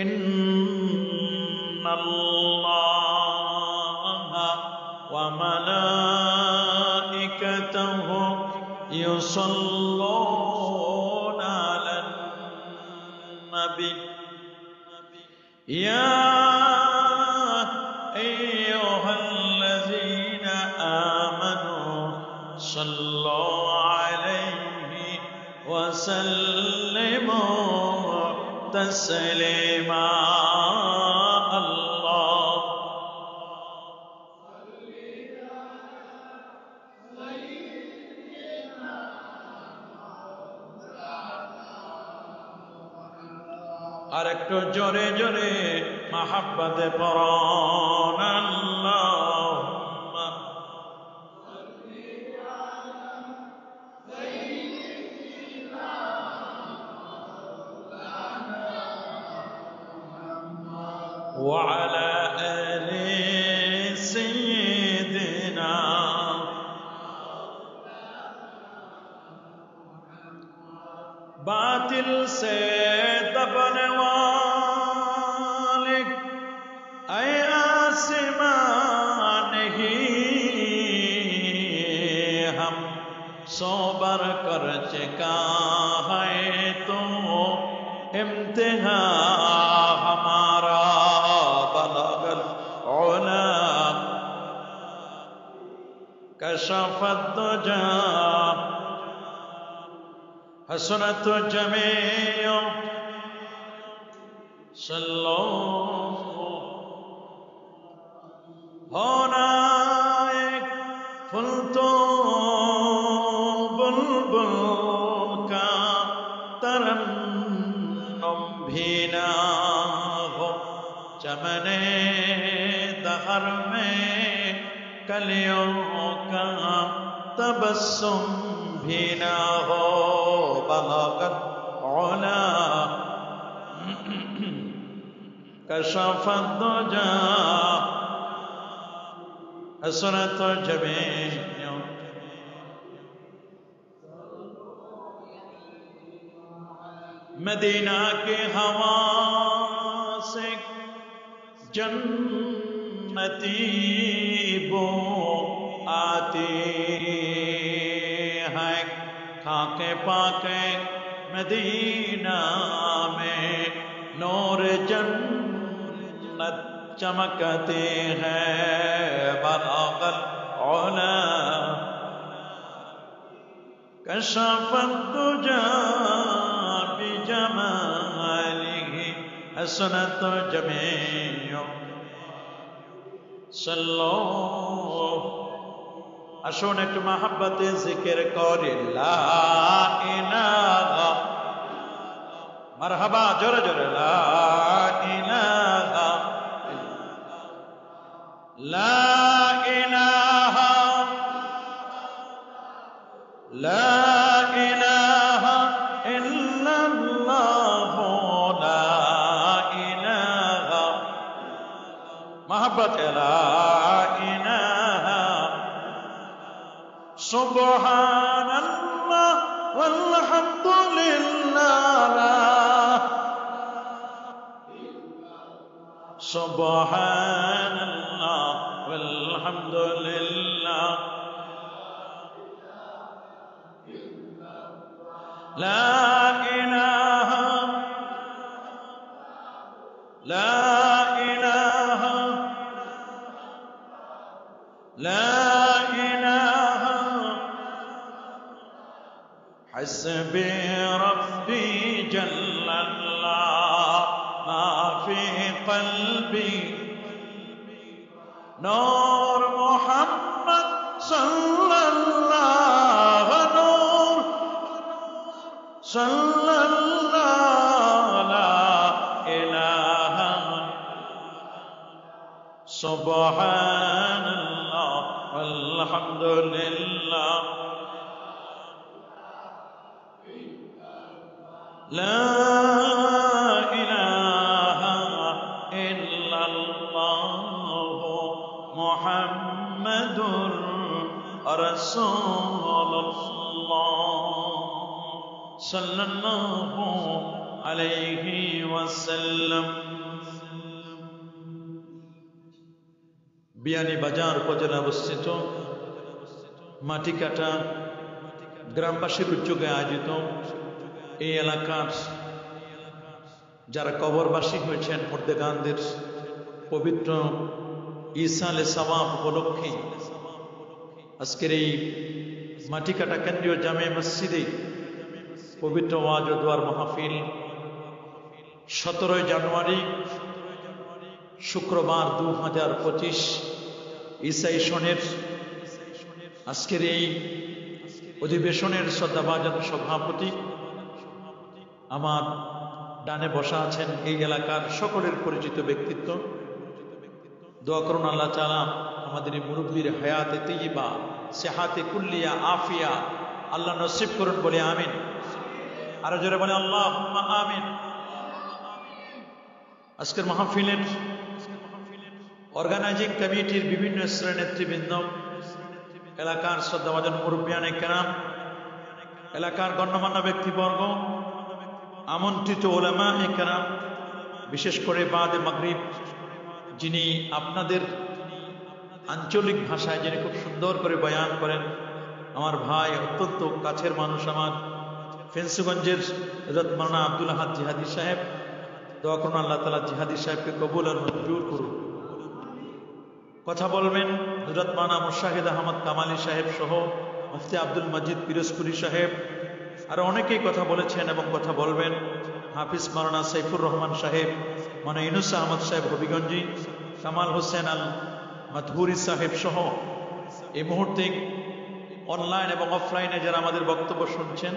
इन्नल्लाहा व मलाइकतहु युसल्लूना अलन नबी या अय्युहल्लज़ीना आमनू सल्लू अलैहि व सल्लिमू तस्लीमा। আর একটু জোরে জোরে মাহাব্বতে পড়ুন আল্লাহুম্মা ওয়া আলা আলি সাইয়্যিদিনা। बातिल से दबने वाले ऐ आसमान नहीं हम सोबर कर चुका है तो इम्तिहा हमारा बलगल उला कशफत दुजा हसनत जमीय सल्लो होना एक फूल तो बुलबुल का तरन्नुम भी ना हो, चमने दहर में कलियों का तबस्सुम भी ना हो, बलगत उला कशफत दुजा हसनत जमीय। मदीना के हवा से जन्नती बो आती है, खाके पाके मदीना में नूर जन्नत चमकते हैं, बलगल उला कशफत दुजा बिजमालिही हसनत जमीय सल्लो। আসুন একটু মাহাব্বতে জিকির করি লা ইলাহা মারহাবা, জোরে জোরে লা ইলাহা লা ইলাহা লা ইলাহা ইল্লাল্লাহ লা ইলাহা মাহাব্বতে লা ইলাহা সুবহানাল্লাহ ওয়ালহামদুলিল্লাহ সুবহানাল্লাহ ওয়ালহামদুলিল্লাহ লা ইলাহা লা ইলাহা লা حسبي ربي جل الله ما في قلبي نور محمد صلى الله نور صلى الله لا إله سبحان الله والحمد لله لا إله إلا الله محمد رسول الله صلى الله عليه وسلم বিয়ানী বাজার উপজেলা অবস্থিত মাটিকাটা গ্রামবাসীর উদ্যোগে আয়োজিত এই এলাকার যারা কবরবাসী হয়েছেন মুর্দেগানদের পবিত্র ঈসালে সওয়াব উপলক্ষে আজকের এই মাটিকাটা কেন্দ্রীয় জামে মসজিদে পবিত্র ওয়াজ ও দোয়ার মাহফিল 17 জানুয়ারি শুক্রবার 2025 ঈসাই সনের আজকের এই অধিবেশনের শ্রদ্ধাভাজন সভাপতি আমার ডানে বসা আছেন এই এলাকার সকলের পরিচিত ব্যক্তিত্ব। দোয়া করুন আল্লাহ তাআলা আমাদের এই মুরব্বীর হায়াতে তৈয়বা সেহাতে কুল্লিয়া আফিয়া আল্লাহ নসিব করুন বলে আমিন। আরো জোরে বলে আল্লাহুম্মা আমিন। আজকের মাহফিলের অর্গানাইজিং কমিটির বিভিন্ন শ্রেণীর নেতৃবৃন্দ, এলাকার শ্রদ্ধাভাজন মুরব্বিয়ানে কেরাম, এলাকার গণ্যমান্য ব্যক্তিবর্গ, আমন্ত্রিত উলামায়ে কেরাম, বিশেষ করে বাদে মাগরিব যিনি আপনাদের আঞ্চলিক ভাষায় যিনি খুব সুন্দর করে বয়ান করেন, আমার ভাই অত্যন্ত কাছের মানুষ, আমার ফেন্সুগঞ্জের হযরত মাওলানা আব্দুল আহাদ জিহাদি সাহেব, দোয়া করুন আল্লাহ তাআলা জিহাদি সাহেবকে কবুল আর মঞ্জুর করুন। কথা বলবেন হযরত মাওলানা মুশাহিদ আহমদ কামালি সাহেব সহ মুফতি আব্দুল মজিদ পিরোজপুরি সাহেব, আর অনেকেই কথা বলেছেন এবং কথা বলবেন। হাফিজ মাওলানা সাইফুর রহমান সাহেব, মাওলানা ইউনুস আহমদ সাহেব হবিগঞ্জি, কামাল হোসেন আল মাতহুরি সাহেব সহ এই মুহূর্তে অনলাইন এবং অফলাইনে যারা আমাদের বক্তব্য শুনছেন,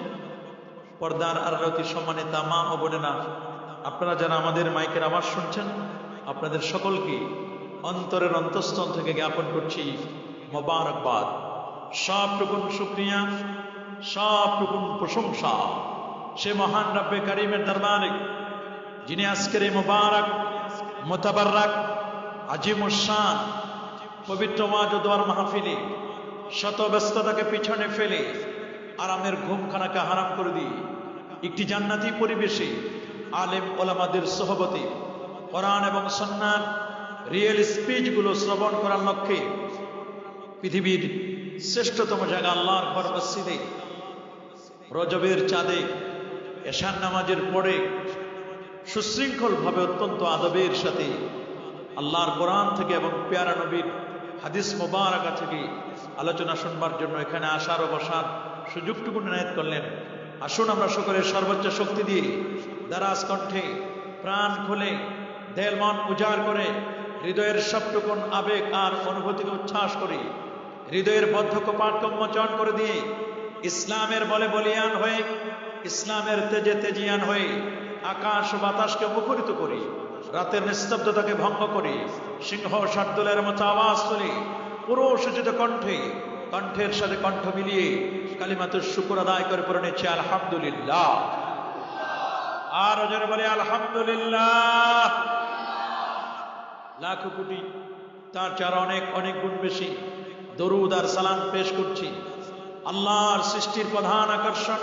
পর্দার আড়ালতি সম্মানিত মা ও বোনেরা, আপনারা যারা আমাদের মাইকের আওয়াজ শুনছেন, আপনাদের সকলকে অন্তরের অন্তঃস্থল থেকে জ্ঞাপন করছি মোবারকবাদ। সবটুকুন শুকরিয়া, সবটুকুন প্রশংসা সে মহান রব্বে কারিমের দরবারে যিনি আজকের এই মোবারক মুতাবাররাক আজিমুশ শান পবিত্র ওয়াজ ও দোয়ার মাহফিলে শত ব্যস্ততাকে পিছনে ফেলে আরামের ঘুমখানাকে হারাম করে দিয়ে একটি জান্নাতি পরিবেশে আলেম ওলামাদের সোহবতে কোরআন এবং সুন্নাহর রিয়েল স্পিচগুলো শ্রবণ করার লক্ষ্যে পৃথিবীর শ্রেষ্ঠতম জায়গা আল্লাহর ঘর মসজিদে রজবের চাঁদে এশার নামাজের পরে সুশৃঙ্খলভাবে অত্যন্ত আদবের সাথে আল্লাহর কোরআন থেকে এবং পেয়ারা নবীর হাদিস মোবারকা থেকে আলোচনা শুনবার জন্য এখানে আসার ও বসার সুযোগটুকু নির্ণয় করলেন। আসুন আমরা সকলের সর্বোচ্চ শক্তি দিয়ে দারাজ কণ্ঠে প্রাণ খুলে দেল মন উজাড় করে হৃদয়ের সবটুকুন আবেগ আর অনুভূতিকে উচ্ছ্বাস করি, হৃদয়ের বদ্ধ কপাট মোচন করে দিয়ে ইসলামের বলে বলিয়ান হয়ে, ইসলামের তেজে তেজিয়ান হয়ে আকাশ ও বাতাসকে মুখরিত করি, রাতের নিস্তব্ধতাকে ভঙ্গ করি, সিংহ শার্দুলের মতো আওয়াজ তুলি পুরো সূচিত কণ্ঠে, কণ্ঠের সাথে কণ্ঠ মিলিয়ে কালিমাতুর শুকর আদায় করে পড়ে নিচ্ছে আলহামদুলিল্লাহ। আর ওজনে বলে আলহামদুলিল্লাহ। লাখ কোটি তার চার অনেক অনেক গুণ বেশি দরুদ আর সালাম পেশ করছি আল্লাহর সৃষ্টির প্রধান আকর্ষণ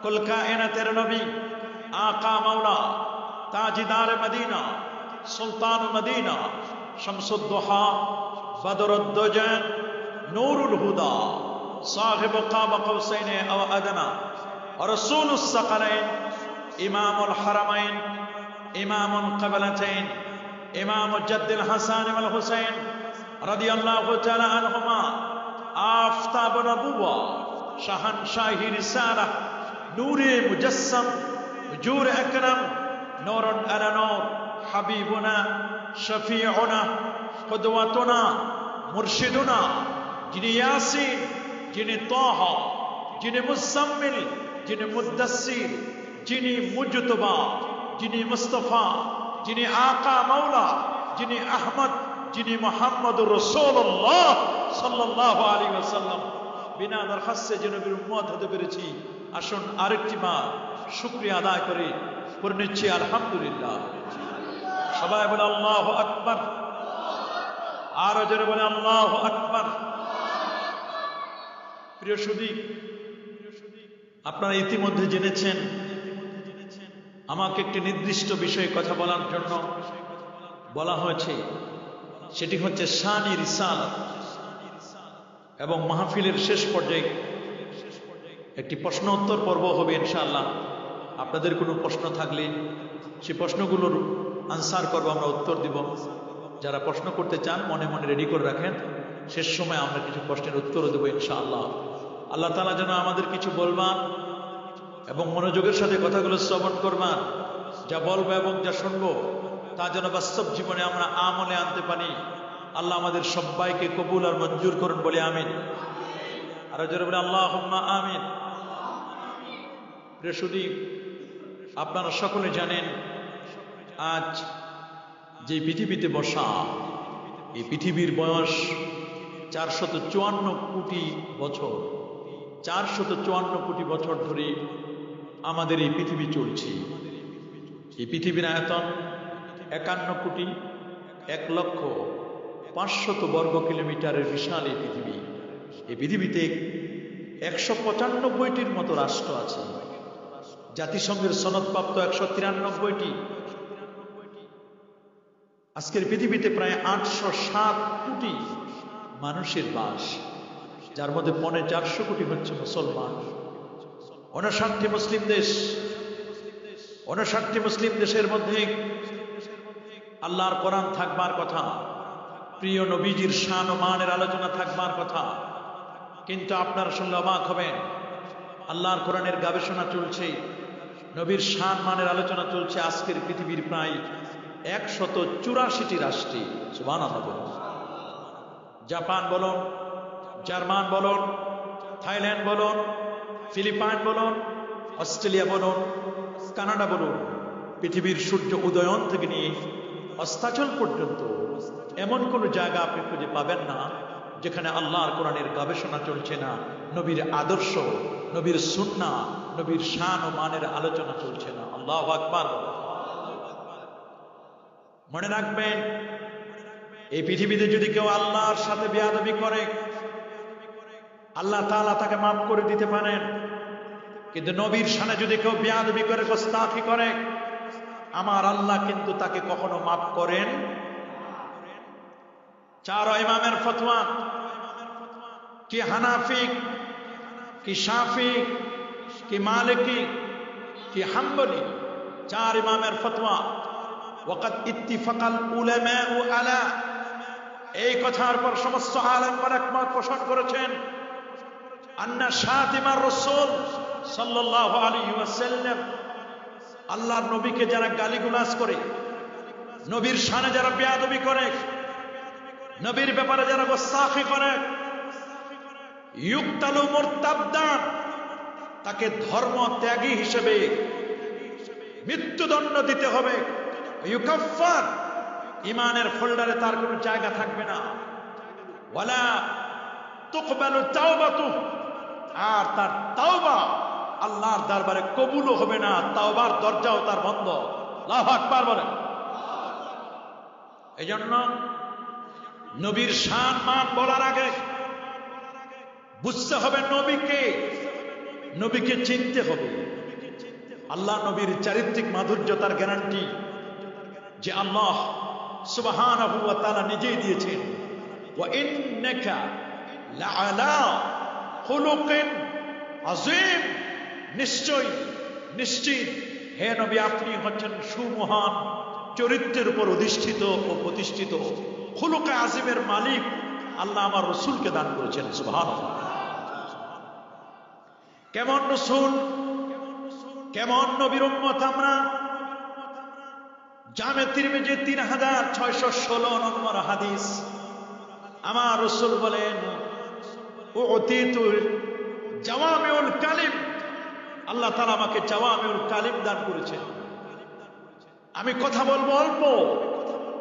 কুল কায়নাতের নবী আকা মাওলা তাজিদার মদিনা সুলতান মদিনা শামসুদ্দোহা বদরুদ্দোজা নূরুল হুদা সাহিব কাব কৌসাইন আও আদনা রাসূলুস সাকালাইন ইমামুল হারামাইন ইমামুল কিবলাতাইন ইমাম জাদ্দুল হাসান ওয়াল হুসাইন রাদিয়াল্লাহু তাআলা আনহুমা আফতাব নবুওয়া শাহানশাহি রিসালাহ নূরে মুজাসসাম হুজুর আকরাম নূরুন আলা নূর হাবিবুনা শফিউনা কুদওয়াতুনা মুরশিদুনা, যিনি ইয়াসিন, যিনি তাহা, যিনি মুজাম্মিল, যিনি মুদ্দাসসির, যিনি মুজতবা, যিনি মুস্তাফা, যিনি আকা মাওলা, যিনি আহমদ, যিনি মুহাম্মদুর রাসূলুল্লাহ সাল্লাল্লাহু আলাইহি ওয়াসাল্লাম। বিনা দরখাস্তে যে নবীর উম্মত হতে পেরেছি, আসুন আরেকটি বার শুকরিয়া আদায় করে পড়ে নিচ্ছি আলহামদুলিল্লাহ। সবাই বলে আল্লাহু আকবার। আরো জোরে বলে আল্লাহু আকবার। প্রিয় সুধী, আপনারা ইতিমধ্যে জেনেছেন আমাকে একটি নির্দিষ্ট বিষয়ে কথা বলার জন্য বলা হয়েছে, সেটি হচ্ছে শানি রিসালাত। এবং মাহফিলের শেষ পর্যায়ে একটি প্রশ্ন উত্তর পর্ব হবে ইনশাআল্লাহ। আপনাদের কোনো প্রশ্ন থাকলে সেই প্রশ্নগুলোর আনসার করব, আমরা উত্তর দিব। যারা প্রশ্ন করতে চান মনে মনে রেডি করে রাখেন, শেষ সময় আমরা কিছু প্রশ্নের উত্তরও দেবো ইনশাআল্লাহ। আল্লাহ তাআলা যেন আমাদের কিছু বলবান এবং মনোযোগের সাথে কথাগুলো শ্রবণ করবান, যা বলবো এবং যা শুনবো তা যেন বাস্তব জীবনে আমরা আমলে আনতে পারি। আল্লাহ আমাদের সবাইকে কবুল আর মঞ্জুর করুন, বলে আমিন। আর জোরে বলে আল্লাহুম্মা আমিন। প্রিয় সুধী, আপনারা সকলে জানেন আজ যে পৃথিবীতে বসা, এই পৃথিবীর বয়স 454 কোটি বছর। 454 কোটি বছর ধরে আমাদের এই পৃথিবী চলছে। এই পৃথিবীর আয়তন 51,01,05,000 বর্গ কিলোমিটারের বিশাল এই পৃথিবী। এই পৃথিবীতে 195টির মতো রাষ্ট্র আছে। জাতিসংঘের সনদপ্রাপ্ত 193টি। আজকের পৃথিবীতে প্রায় 807 কোটি মানুষের বাস, যার মধ্যে 450 কোটি হচ্ছে মুসলমান। 59টি মুসলিম দেশ। 59টি মুসলিম দেশের মধ্যে আল্লাহর কোরআন থাকবার কথা, প্রিয় নবীজির শান ও মানের আলোচনা থাকবার কথা। কিন্তু আপনারা শুনলে অবাক হবেন, আল্লাহর কোরআনের গবেষণা চলছে, নবীর শান মানের আলোচনা চলছে আজকের পৃথিবীর প্রায় 184টি রাষ্ট্রে। সুবহানাল্লাহ। জাপান বলুন, জার্মান বলুন, থাইল্যান্ড বলুন, ফিলিপাইন বলুন, অস্ট্রেলিয়া বলুন, কানাডা বলুন, পৃথিবীর সূর্য উদয়ন থেকে নিয়ে অস্তাচল পর্যন্ত এমন কোন জায়গা আপনি খুঁজে পাবেন না যেখানে আল্লাহর কোরআনের গবেষণা চলছে না, নবীর আদর্শ, নবীর সুন্নাহ, নবীর শান ও মানের আলোচনা চলছে না। আল্লাহু আকবার। মনে রাখবেন, এই পৃথিবীতে যদি কেউ আল্লাহর সাথে বেয়াদবি করে, আল্লাহ তাআলা তাকে মাফ করে দিতে পারেন। কিন্তু নবীর শানে যদি কেউ বেয়াদবি করে, গোস্তাখি করে, আমার আল্লাহ কিন্তু তাকে কখনো মাফ করেন। 4 ইমামের ফতোয়া, কি হানাফি, কি শাফি, কি মালিকি, কি হাম্বলি, 4 ইমামের ফতোয়া। ওয়াকাদ ইত্তিফাকাল উলামাউ আলা, এই কথার পর সমস্ত আলেমগণ একমত পোষণ করেছেন, আন্না শাতিমার রাসূল সাল্লাল্লাহু আলাইহি ওয়াসাল্লাম, আল্লাহর নবীকে যারা গালিগালাজ করে, নবীর শানে যারা বেয়াদবি করে, নবীর ব্যাপারে যারা গোস্তাখি করে, ইউক্তালু মুরতাদ্দান, তাকে ধর্ম ত্যাগী হিসেবে মৃত্যুদণ্ড দিতে হবে। ইউকাফফার, ইমানের ফোল্ডারে তার কোনো জায়গা থাকবে না। ওয়ালা তুকবালু তাওবাতু, আর তার তাওবা আল্লাহর দরবারে কবুলও হবে না, তাওবার দরজাও তার বন্ধ। আল্লাহু আকবার বলেন। এজন্য নবীর শান মান বলার আগে বুঝতে হবে নবীকে, নবীকে চিনতে হবে। আল্লাহ নবীর চারিত্রিক মাধুর্যতার গ্যারান্টি যে আল্লাহ সুবহানাহু ওয়া তাআলা নিজেই দিয়েছেন। ওয়া ইন্নাকা লাআলা খুলুকিন আযীম, নিশ্চয় নিশ্চিত হে নবী আপনি হচ্ছেন সুমহান চরিত্রের উপর অধিষ্ঠিত ও প্রতিষ্ঠিত। খুলুকে আজিমের মালিক আল্লাহ আমার রসুলকে দান করেছেন। সুবহানাল্লাহ। কেমন রসুল, কেমন নবীর উম্মত আমরা। জামে তিরমিজি 3616 নম্বর হাদিস, আমার রসুল বলেন, উতিতু জাওয়ামিউল কালিম, আল্লাহ তাআলা আমাকে জাওয়ামিউল কালিম দান করেছেন। আমি কথা বলবো অল্প,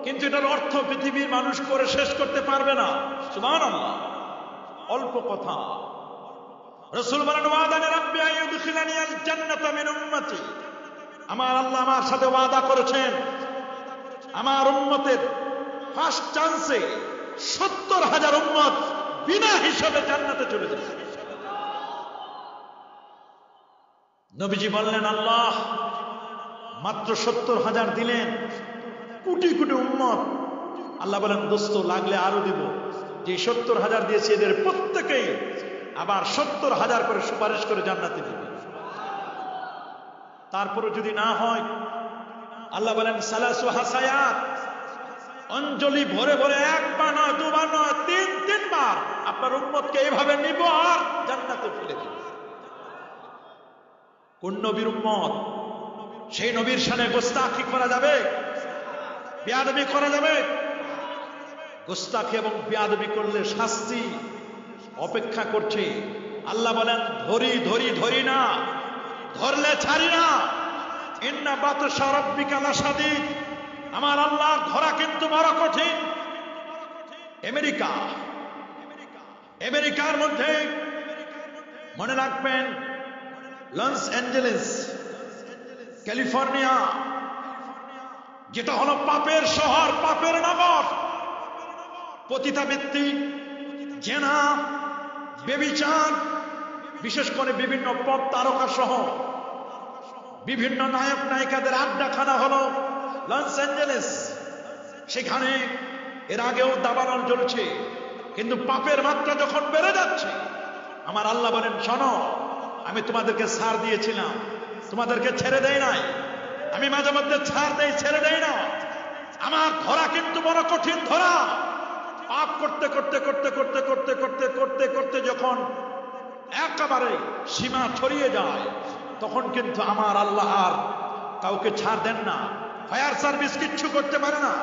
কিন্তু এটার অর্থ পৃথিবীর মানুষ করে শেষ করতে পারবে না। সুবহানাল্লাহ। অল্প কথা। রাসূল বলেন, ওয়াদানি রাব্বি আইয়ুদখিলানি আল জান্নাতা মিন উম্মতি, আমার আল্লাহ আমার সাথে ওয়াদা করেছেন আমার উম্মতের ফার্স্ট চান্সে 70,000 উম্মত বিনা হিসাবে জান্নাতে চলে যাবে। নবীজি বললেন, আল্লাহ মাত্র 70,000 দিলেন, কোটি কোটি উম্মত। আল্লাহ বলেন দোস্ত লাগলে আরো দিব। যে 70,000 দিয়েছে এদের প্রত্যেকেই আবার 70,000 করে সুপারিশ করে জান্নাতে দিবে। তারপরে যদি না হয়, আল্লাহ বলেন সালাসু হাসায়াত, অঞ্জলি ভরে ভরে একবার নয়, দুবার নয়, তিনবার আপনার উম্মতকে এইভাবে নিব আর জান্নাতে ফেলে দিব। কোন নবীর উম্মত? সেই নবীর শানে গোস্তাখি করা যাবে? বেয়াদবি করা যাবে? গোস্তাখি এবং বেয়াদবি করলে শাস্তি অপেক্ষা করছে। আল্লাহ বলেন ধরি না, ধরলে ছাড়ি না। ইন্না বাতশা রাব্বিকা লাশাদীদ, আমার আল্লাহ ধরা কিন্তু বড় কঠিন। আমেরিকার মধ্যে মনে রাখবেন, লস অ্যাঞ্জেলেস, ক্যালিফোর্নিয়া, যেটা হলো পাপের শহর, পাপের নগর, পতিতাবৃত্তি, জেনা, ব্যভিচার, বিশেষ করে বিভিন্ন পপ তারকা সহ বিভিন্ন নায়ক নায়িকাদের আড্ডাখানা হলো লস অ্যাঞ্জেলেস। সেখানে এর আগেও দাবানল চলছে, কিন্তু পাপের মাত্রা যখন বেড়ে যাচ্ছে, আমার আল্লাহ বলেন শোনো, আমি তোমাদেরকে ছাড় দিয়েছিলাম, তোমাদেরকে ছেড়ে দেয় নাই। আমি মাঝে মধ্যে ছাড় দেই, ছেড়ে দেয় না। আমার ধরা কিন্তু বড় কঠিন ধরা। পাপ করতে করতে করতে করতে করতে করতে করতে করতে যখন একেবারে সীমা ছড়িয়ে যায়, তখন কিন্তু আমার আল্লাহ আর কাউকে ছাড় দেন না। ফায়ার সার্ভিস কিচ্ছু করতে পারে না।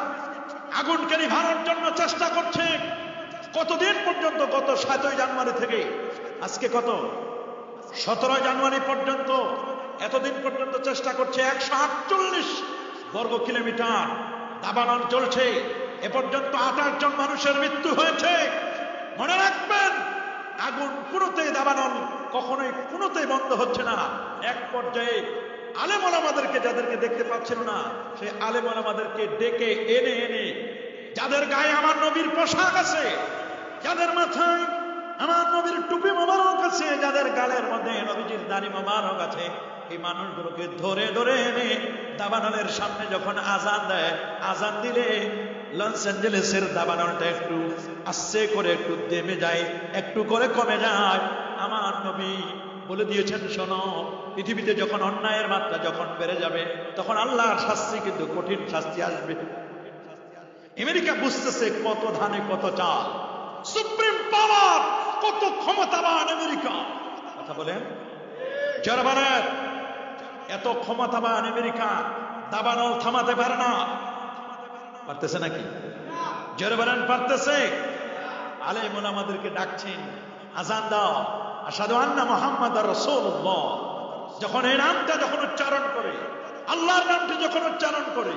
আগুনকে নিভানোর জন্য চেষ্টা করছে। কতদিন পর্যন্ত? গত 7ই জানুয়ারি থেকে আজকে কত 17 জানুয়ারি পর্যন্ত, এতদিন পর্যন্ত চেষ্টা করছে। 148 বর্গ কিলোমিটার দাবানল চলছে। এ পর্যন্ত 28 জন মানুষের মৃত্যু হয়েছে। মনে রাখবেন, আগুন কোনোতেই, দাবানল কখনোই কোনোতেই বন্ধ হচ্ছে না। এক পর্যায়ে আলেম ওলামাদেরকে, যাদেরকে দেখতে পাচ্ছিল না, সেই আলেম ওলামাদেরকে ডেকে এনে যাদের গায়ে আমার নবীর পোশাক আছে, যাদের মাথায় আমার নবীর টুপি মোবারক আছে, যাদের গালের মধ্যে নবীজির দাড়ি মোবারক আছে, এই মানুষগুলোকে ধরে ধরে এনে দাবানলের সামনে যখন আজান দেয়, আজান দিলে লস অ্যাঞ্জেলেসের দাবানলটা একটু আস্তে করে একটু দেমে যায়, একটু করে কমে যায়। আমার নবী বলে দিয়েছেন, শোনো, পৃথিবীতে যখন অন্যায়ের মাত্রা যখন বেড়ে যাবে, তখন আল্লাহর শাস্তি কিন্তু কঠিন শাস্তি আসবে। আমেরিকা বুঝতেছে কত ধানে কত চাল, সুপ্রিম পাওয়ার, কত ক্ষমতাবান আমেরিকা। কথা বলেন জরবারের, এত ক্ষমতাবান আমেরিকা দাবানল থামাতে পারে না। পারতেছে নাকি? জরবারেন পারতেছে? আলেম ওলামাদেরকে ডাকছেন, আজান দাও, আশহাদু আন্না মুহাম্মাদার রাসূলুল্লাহ। যখন এই নামটা যখন উচ্চারণ করে, আল্লাহর নামটি যখন উচ্চারণ করে,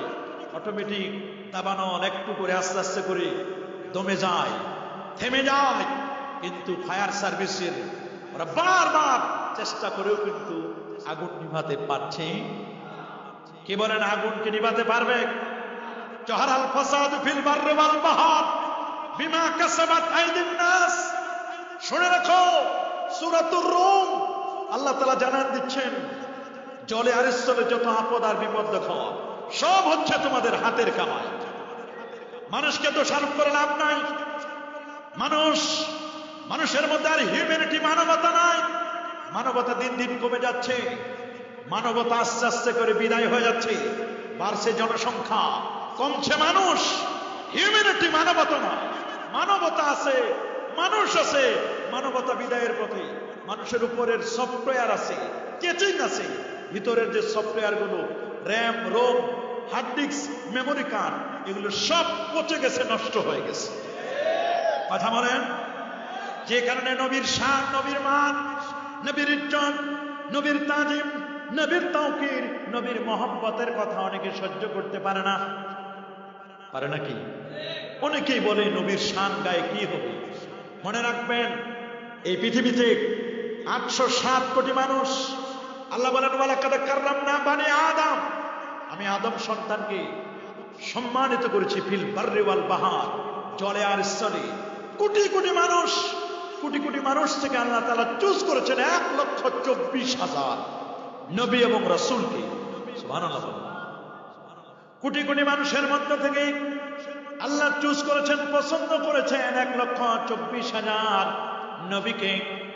অটোমেটিক দাবানল একটু করে আস্তে আস্তে করে দমে যায়, থেমে যায়। কিন্তু ফায়ার সার্ভিসের ওরা বারবার চেষ্টা করেও কিন্তু আগুন নিভাতে পারছে। কি বলেন, আগুনকে নিভাতে পারবে? জহরাল ফাসাদু ফিল বাররি ওয়াল বাহর বিমা কাসাবাত আইদিন নাস। শুনে রাখো, সূরাতুর রুম আল্লাহ তাআলা জানান দিচ্ছেন, জলে আর স্থলে যত আপদ আর বিপদ দেখো, সব হচ্ছে তোমাদের হাতের কামাই। মানুষকে দোষারোপ করে লাভ নাই। মানুষের মধ্যে আর হিউম্যানিটি, মানবতা নাই। মানবতা দিন দিন কমে যাচ্ছে। মানবতা আস্তে আস্তে করে বিদায় হয়ে যাচ্ছে। বাড়ছে জনসংখ্যা, কমছে মানুষ। হিউম্যানিটি, মানবতা না। মানবতা আছে, মানুষ আছে, মানবতা বিদায়ের পথে। মানুষের উপরের সফটওয়্যার আছে, কেচিং আছে, ভিতরের যে সফটওয়্যার গুলো, RAM, ROM, hard disk, memory card, এগুলো সব পচে গেছে, নষ্ট হয়ে গেছে। কথা বলেন। যে কারণে নবীর শান, নবীর মান, নবীর ইজ্জত, নবীর তাজিম, নবীর তাওকির, নবীর মহব্বতের কথা অনেকে সহ্য করতে পারে না। পারে নাকি? অনেকেই বলে নবীর শান গায়ে কি হবে। মনে রাখবেন, এই পৃথিবীতে 807 কোটি মানুষ। আল্লাহ বলেন, ওয়ালাকাদ কাররামনা বানি আদম, আমি আদম সন্তানকে সম্মানিত করেছি ফিল বাররি ওয়াল বাহর, জলে আর স্থলে। কোটি কোটি মানুষ, কোটি কোটি মানুষ থেকে আল্লাহ তাআলা চুজ করেছেন 1,24,000 নবী এবং রাসূলকে। সুবহানাল্লাহ। কোটি কোটি মানুষের মধ্য থেকে আল্লাহ চুজ করেছেন, পছন্দ করেছেন 1,24,000 নবীকে।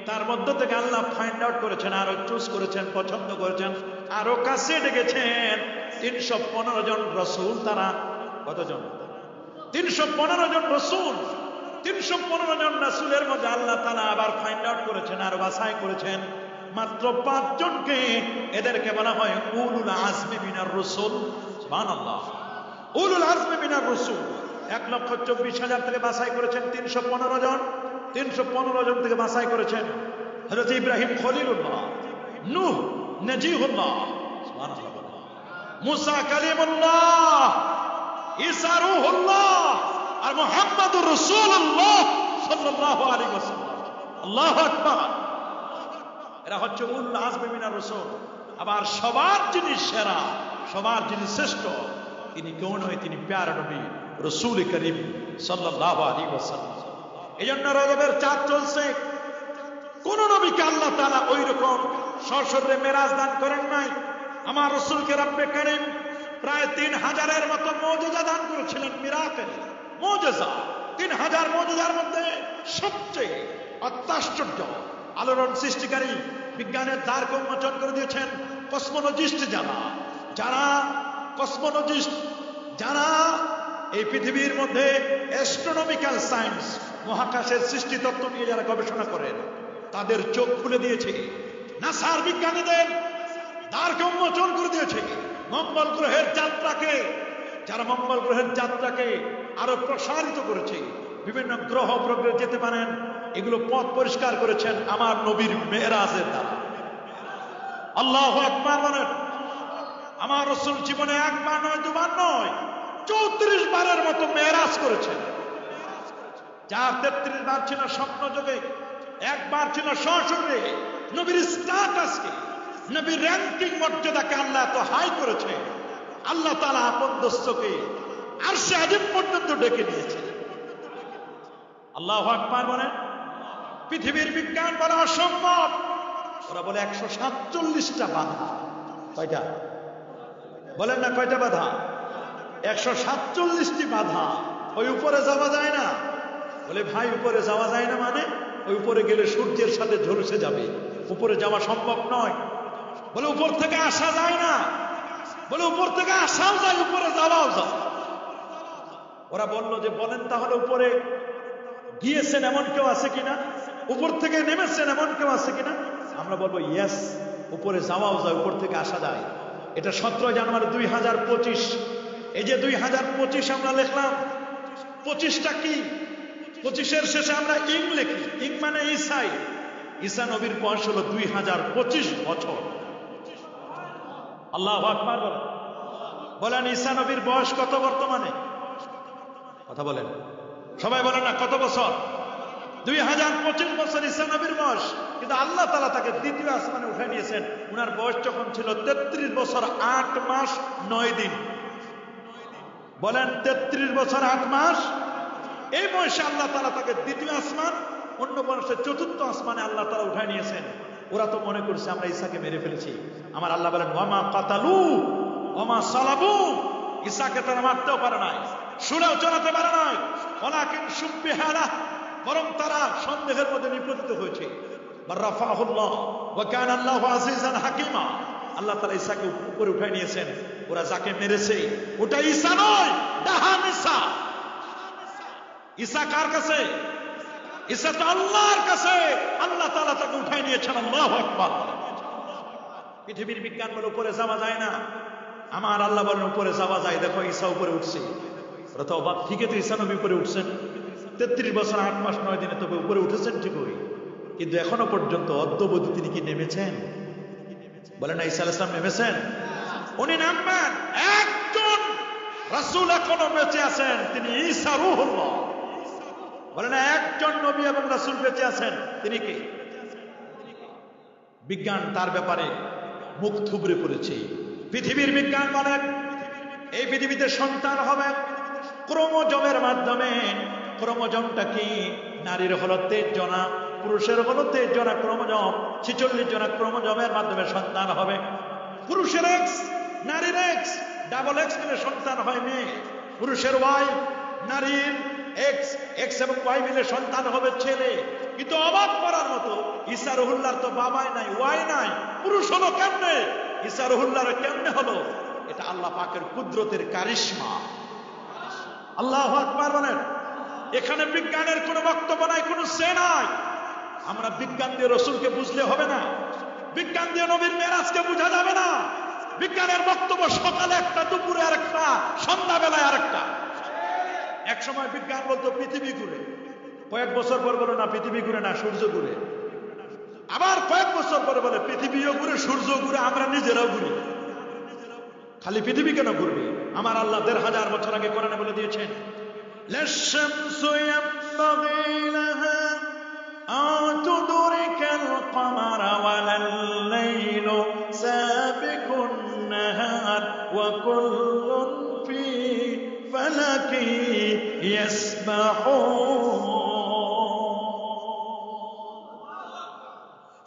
তার মধ্য থেকে আল্লাহ ফাইন্ড আউট করেছেন, আরো চুজ করেছেন, পছন্দ করেছেন, আরো কাছে ডেকেছেন 315 জন রসুল। তারা কতজন? 315 জন রসুল। 315 জন রসুলের মধ্যে আল্লাহ তাআলা আবার ফাইন্ড আউট করেছেন, আর বাছাই করেছেন মাত্র 5 জনকে। এদেরকে বলা হয় উলুল আজমি মিনার রসুল। সুবহানাল্লাহ, উলুল আজমি মিনার রসুল। 1,24,000 থেকে বাছাই করেছেন 315 জন। 315 জন থেকে বাছাই করেছেন হযরত ইব্রাহিম খলিলুল্লাহ, নূহ নজিহুল্লাহ, সুবহানাল্লাহ, মুসা কালিমুল্লাহ, ঈসা রূহুল্লাহ, আর মুহাম্মাদুর রাসূলুল্লাহ সাল্লাল্লাহু আলাইহি ওয়াসাল্লাম। আল্লাহু আকবার। এরা হচ্ছে উলুল আজমি মিনার রাসূল। আবার সবার যিনি সেরা, সবার যিনি শ্রেষ্ঠ, তিনি কেউ নয়, তিনি প্যারা নবী রাসূল করিম সাল্লাল্লাহু আলাইহি ওয়াসাল্লাম। এজন্য রজবের চাঁদ চলছে। কোন নবীকে আল্লাহ তাআলা ওই রকম সশরীরে মেরাজ দান করেন নাই। আমার রাসূলকে রব্বে করিম প্রায় 3000-এর মতো মুজিজা দান করেছিলেন। মিরাকেল, মুজিজা, 3000 মুজিজার মধ্যে সবচেয়ে অত্যাশ্চর্য আলোড়ন সৃষ্টিকারী, বিজ্ঞানের দ্বারকে উন্মোচন করে দিয়েছেন কসমোলজিস্ট যারা এই পৃথিবীর মধ্যে অ্যাস্ট্রোনমিক্যাল সায়েন্স, মহাকাশের সৃষ্টি তত্ত্ব নিয়ে যারা গবেষণা করেন, তাদের চোখ খুলে দিয়েছে। নাসার বিজ্ঞানীদের দ্বারকে উন্মোচন করে দিয়েছে মঙ্গল গ্রহের যাত্রাকে। যারা মঙ্গল গ্রহের যাত্রাকে আরো প্রসারিত করেছে, বিভিন্ন গ্রহ প্রগ্রহে যেতে পারেন, এগুলো পথ পরিষ্কার করেছেন আমার নবীর মেরাজের দ্বারা। আল্লাহু আকবার বলেন। আমার রাসূল জীবনে একবার নয়, দুবার নয়, 34 বারের মতো মেরাজ করেছেন। যার 33 বার ছিল স্বপ্ন যোগে, একবার ছিল সশরীরে। নবীর স্ট্যাটাসকে, নবীর র্যাঙ্কিং মর্যাদাকে আল্লাহ এত হাই করেছে, আল্লাহ তাআলা আপন দোস্তকে আরশে আজিম পর্যন্ত ডেকে নিয়েছেন। আল্লাহু আকবার বলেন। পৃথিবীর বিজ্ঞান বলা অসম্ভব। ওরা বলে 147টা বাধা। কয়টা বলেন না? কয়টা বাধা? 147টি বাধা। ওই উপরে যাওয়া যায় না। বলে ভাই উপরে যাওয়া যায় না মানে? ওই উপরে গেলে সূর্যের সাথে ঝলসে যাবে, উপরে যাওয়া সম্ভব নয়। বলে উপর থেকে আসা যায় না। বলে উপর থেকে আসাও যায়, উপরে যাওয়াও যায়। ওরা বলল যে বলেন তাহলে উপরে গিয়েছেন এমন কেউ আছে কিনা, উপর থেকে নেমেছেন এমন কেউ আছে কিনা? আমরা বলবো ইয়েস, উপরে যাওয়াও যায়, উপর থেকে আসা যায়। এটা 17 জানুয়ারি 2025। এই যে 2025 আমরা লিখলাম, 25টা কি? 25-এর শেষে আমরা ইং লিখি। ইং মানে ঈসাই। ঈসা নবীর বয়স হলো 2025 বছর। আল্লাহু আকবার বলেন। বলেন ঈসা নবীর বয়স কত বর্তমানে? কথা বলেন সবাই, বলেন না কত বছর? 2025 বছর ঈসা নবীর বয়স। কিন্তু আল্লাহ তাআলা তাকে দ্বিতীয় আসমানে উঠে নিয়েছেন। উনার বয়স যখন ছিল 33 বছর 8 মাস 9 দিন। বলেন 33 বছর 8 মাস। এই বয়সে আল্লাহ তাআলা তাকে দ্বিতীয় আসমান, অন্য বয়সে চতুর্থ আসমানে আল্লাহ তাআলা উঠায় নিয়েছেন। ওরা তো মনে করছে আমরা ঈসাকে মেরে ফেলেছি। আমার আল্লাহ বলেন ওয়ামা কাতালু ওয়ামা সালাবু। ঈসাকে তারা মারতেও পারে নাই, শুলেও চড়াতে পারে নাই। ওয়ালাকিন শুব্বিহা লাহু, বরং তারা সন্দেহের মধ্যে নিপতিত হয়েছে। বারাফাহুল্লাহ ওয়া কানা আল্লাহু আজিজান হাকিমা। আল্লাহ তাআলা ঈসাকে উপরে উঠায় নিয়েছেন। ওরা যাকে মেরেছে ওটা ঈসা নয়, ডাহান ঈসা। ঈসা কার কাছে? ঈসা তো আল্লাহর কাছে। আল্লাহ তাআলা তাকে উঠায় নিয়েছেন। আল্লাহু আকবার। পৃথিবীর বিজ্ঞান বলে উপরে যাওয়া যায় না। আমার আল্লাহ বলেন উপরে যাওয়া যায়। দেখো ঈসা উপরে উঠছে। ওরা তো অবাক, ঠিকই তো ঈসা নবী উপরে উঠছেন। 33 বছর 8 মাস 9 দিনে তবে উপরে উঠেছেন ঠিকই, কিন্তু এখনো পর্যন্ত অদ্যবধি তিনি কি নেমেছেন? বলেন না ঈসা আলাইহিস সালাম নেমেছেন? উনি নামবেন। একজন রাসূল এখনো বেঁচে আছেন, তিনি ঈসা রূহুল্লাহ। বলেন একজন নবী এবং রাসূল বেঁচে আছেন, তিনি কে? বিজ্ঞান তার ব্যাপারে মুখ থুবড়ে পড়েছে। পৃথিবীর বিজ্ঞান বলেন এই পৃথিবীতে সন্তান হবে ক্রোমোজোমের মাধ্যমে। ক্রোমোজোমটা কি? নারীর হলো 23 জনা, পুরুষের হলো 23 জনা ক্রোমোজোম। 46 জনা ক্রোমোজোমের মাধ্যমে সন্তান হবে। পুরুষের এক্স, নারীর এক্স। ডাবল এক্স মিলে সন্তান হয় মেয়ে, পুরুষের ওয়াই, নারীর এক্স, এক্স এবং ওয়াই মিলে সন্তান হবে ছেলে। কিন্তু অবাক করার মতো ঈসা রুহুল্লাহর তো বাবাই নাই, ওয়াই নাই, পুরুষ হলো কেমনে? ঈসা রুহুল্লাহর কেমনে হলো? এটা আল্লাহ পাকের কুদরতের কারিশমা। আল্লাহু আকবার বলেন। এখানে বিজ্ঞানের কোনো বক্তব্য নাই, কোনো সে নাই। আমরা বিজ্ঞান দিয়ে রসুলকে বুঝলে হবে না, বিজ্ঞান দিয়ে নবীর মেরাজকে বোঝা যাবে না। বিজ্ঞানের বক্তব্য সকালে একটা, দুপুরে আরেকটা, সন্ধ্যাবেলায় আরেকটা। এক সময় বিজ্ঞান বলতো পৃথিবী ঘুরে, কয়েক বছর পর বলো না পৃথিবী ঘুরে না, সূর্য ঘুরে। আবার কয়েক বছর পরে বলে পৃথিবীও ঘুরে, সূর্য ঘুরে, আমরা নিজেরাও ঘুরি। খালি পৃথিবী কেন ঘুরবে? আমার আল্লাহ ১৫০০ বছর আগে কোরআনে বলে দিয়েছেন, লাশ-শামসু ইয়ানবাগী লাহা আন তুদরিকাল কমারা ওয়ালাল-লাইলু সাবিকুন নাহার ওয়া কুল্লুন ফি ফালাকি ইয়াসবাহুন।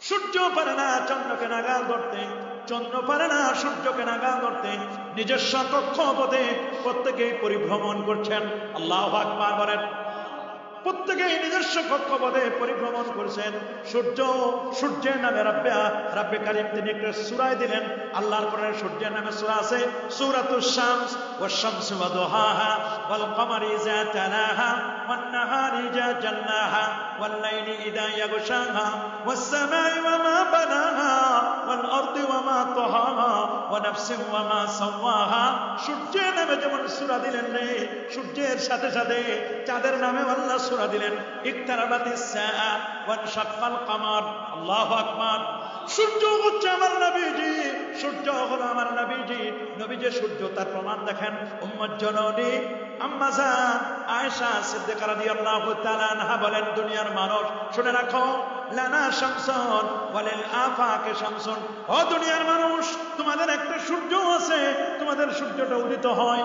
সূর্য পারে না চন্দ্রকে নাগাল ধরতে, চন্দ্র পারে না সূর্যকে নাগাল ধরতে। নিজস্ব কক্ষপথে প্রত্যেকেই পরিভ্রমণ করছেন। আল্লাহু আকবার বলেন। প্রত্যেকেই নিজস্ব কক্ষপথে পরিভ্রমণ করছেন। সূর্য, সূর্যের নামে রাব্বে কারীম তিনি একটা সূরা দিলেন। আল্লাহর কোরআনে সূর্যের নামে সূরা আছে, সূরাতুশ শামস, ওয়াশ-শামসি ওয়া দুহাহা, ওয়াল কমারি ইযা তালাহা, ওয়ান নাহারি ইযা জাল্লাহা, ওয়াল লাইলি ইযা ইয়াগশাহা, ওয়াস সামাই ওয়া মা বানাহা, ওয়াল আরদি ওয়া মা তাহাহা, ওয়া নাফসিন ওয়া মা সাওয়াহা। সূর্যের নামে যেমন সূরা দিলেন রে, সূর্যের সাথে সাথে চাঁদের নামে আল্লাহ সূরা দিলেন। ইকতারাবাতিস সাআ ওয়ানশাক্কাল কমার। আল্লাহু আকবার। সূর্য হচ্ছে আমার নবীজি, সূর্য হলো আমার নবীজি। নবীজি সূর্য, তার প্রমাণ দেখেন। উম্মত জননী আম্মা জান আয়েশা সিদ্দিকা রাদিয়াল্লাহু তাআলা আনহা বলেন, দুনিয়ার মানুষ শুনে রাখো, লানা শামসুন ওয়ালিল আফাকে শামসুন। ও দুনিয়ার মানুষ, তোমাদের একটা সূর্য আছে, তোমাদের সূর্যটা উদিত হয়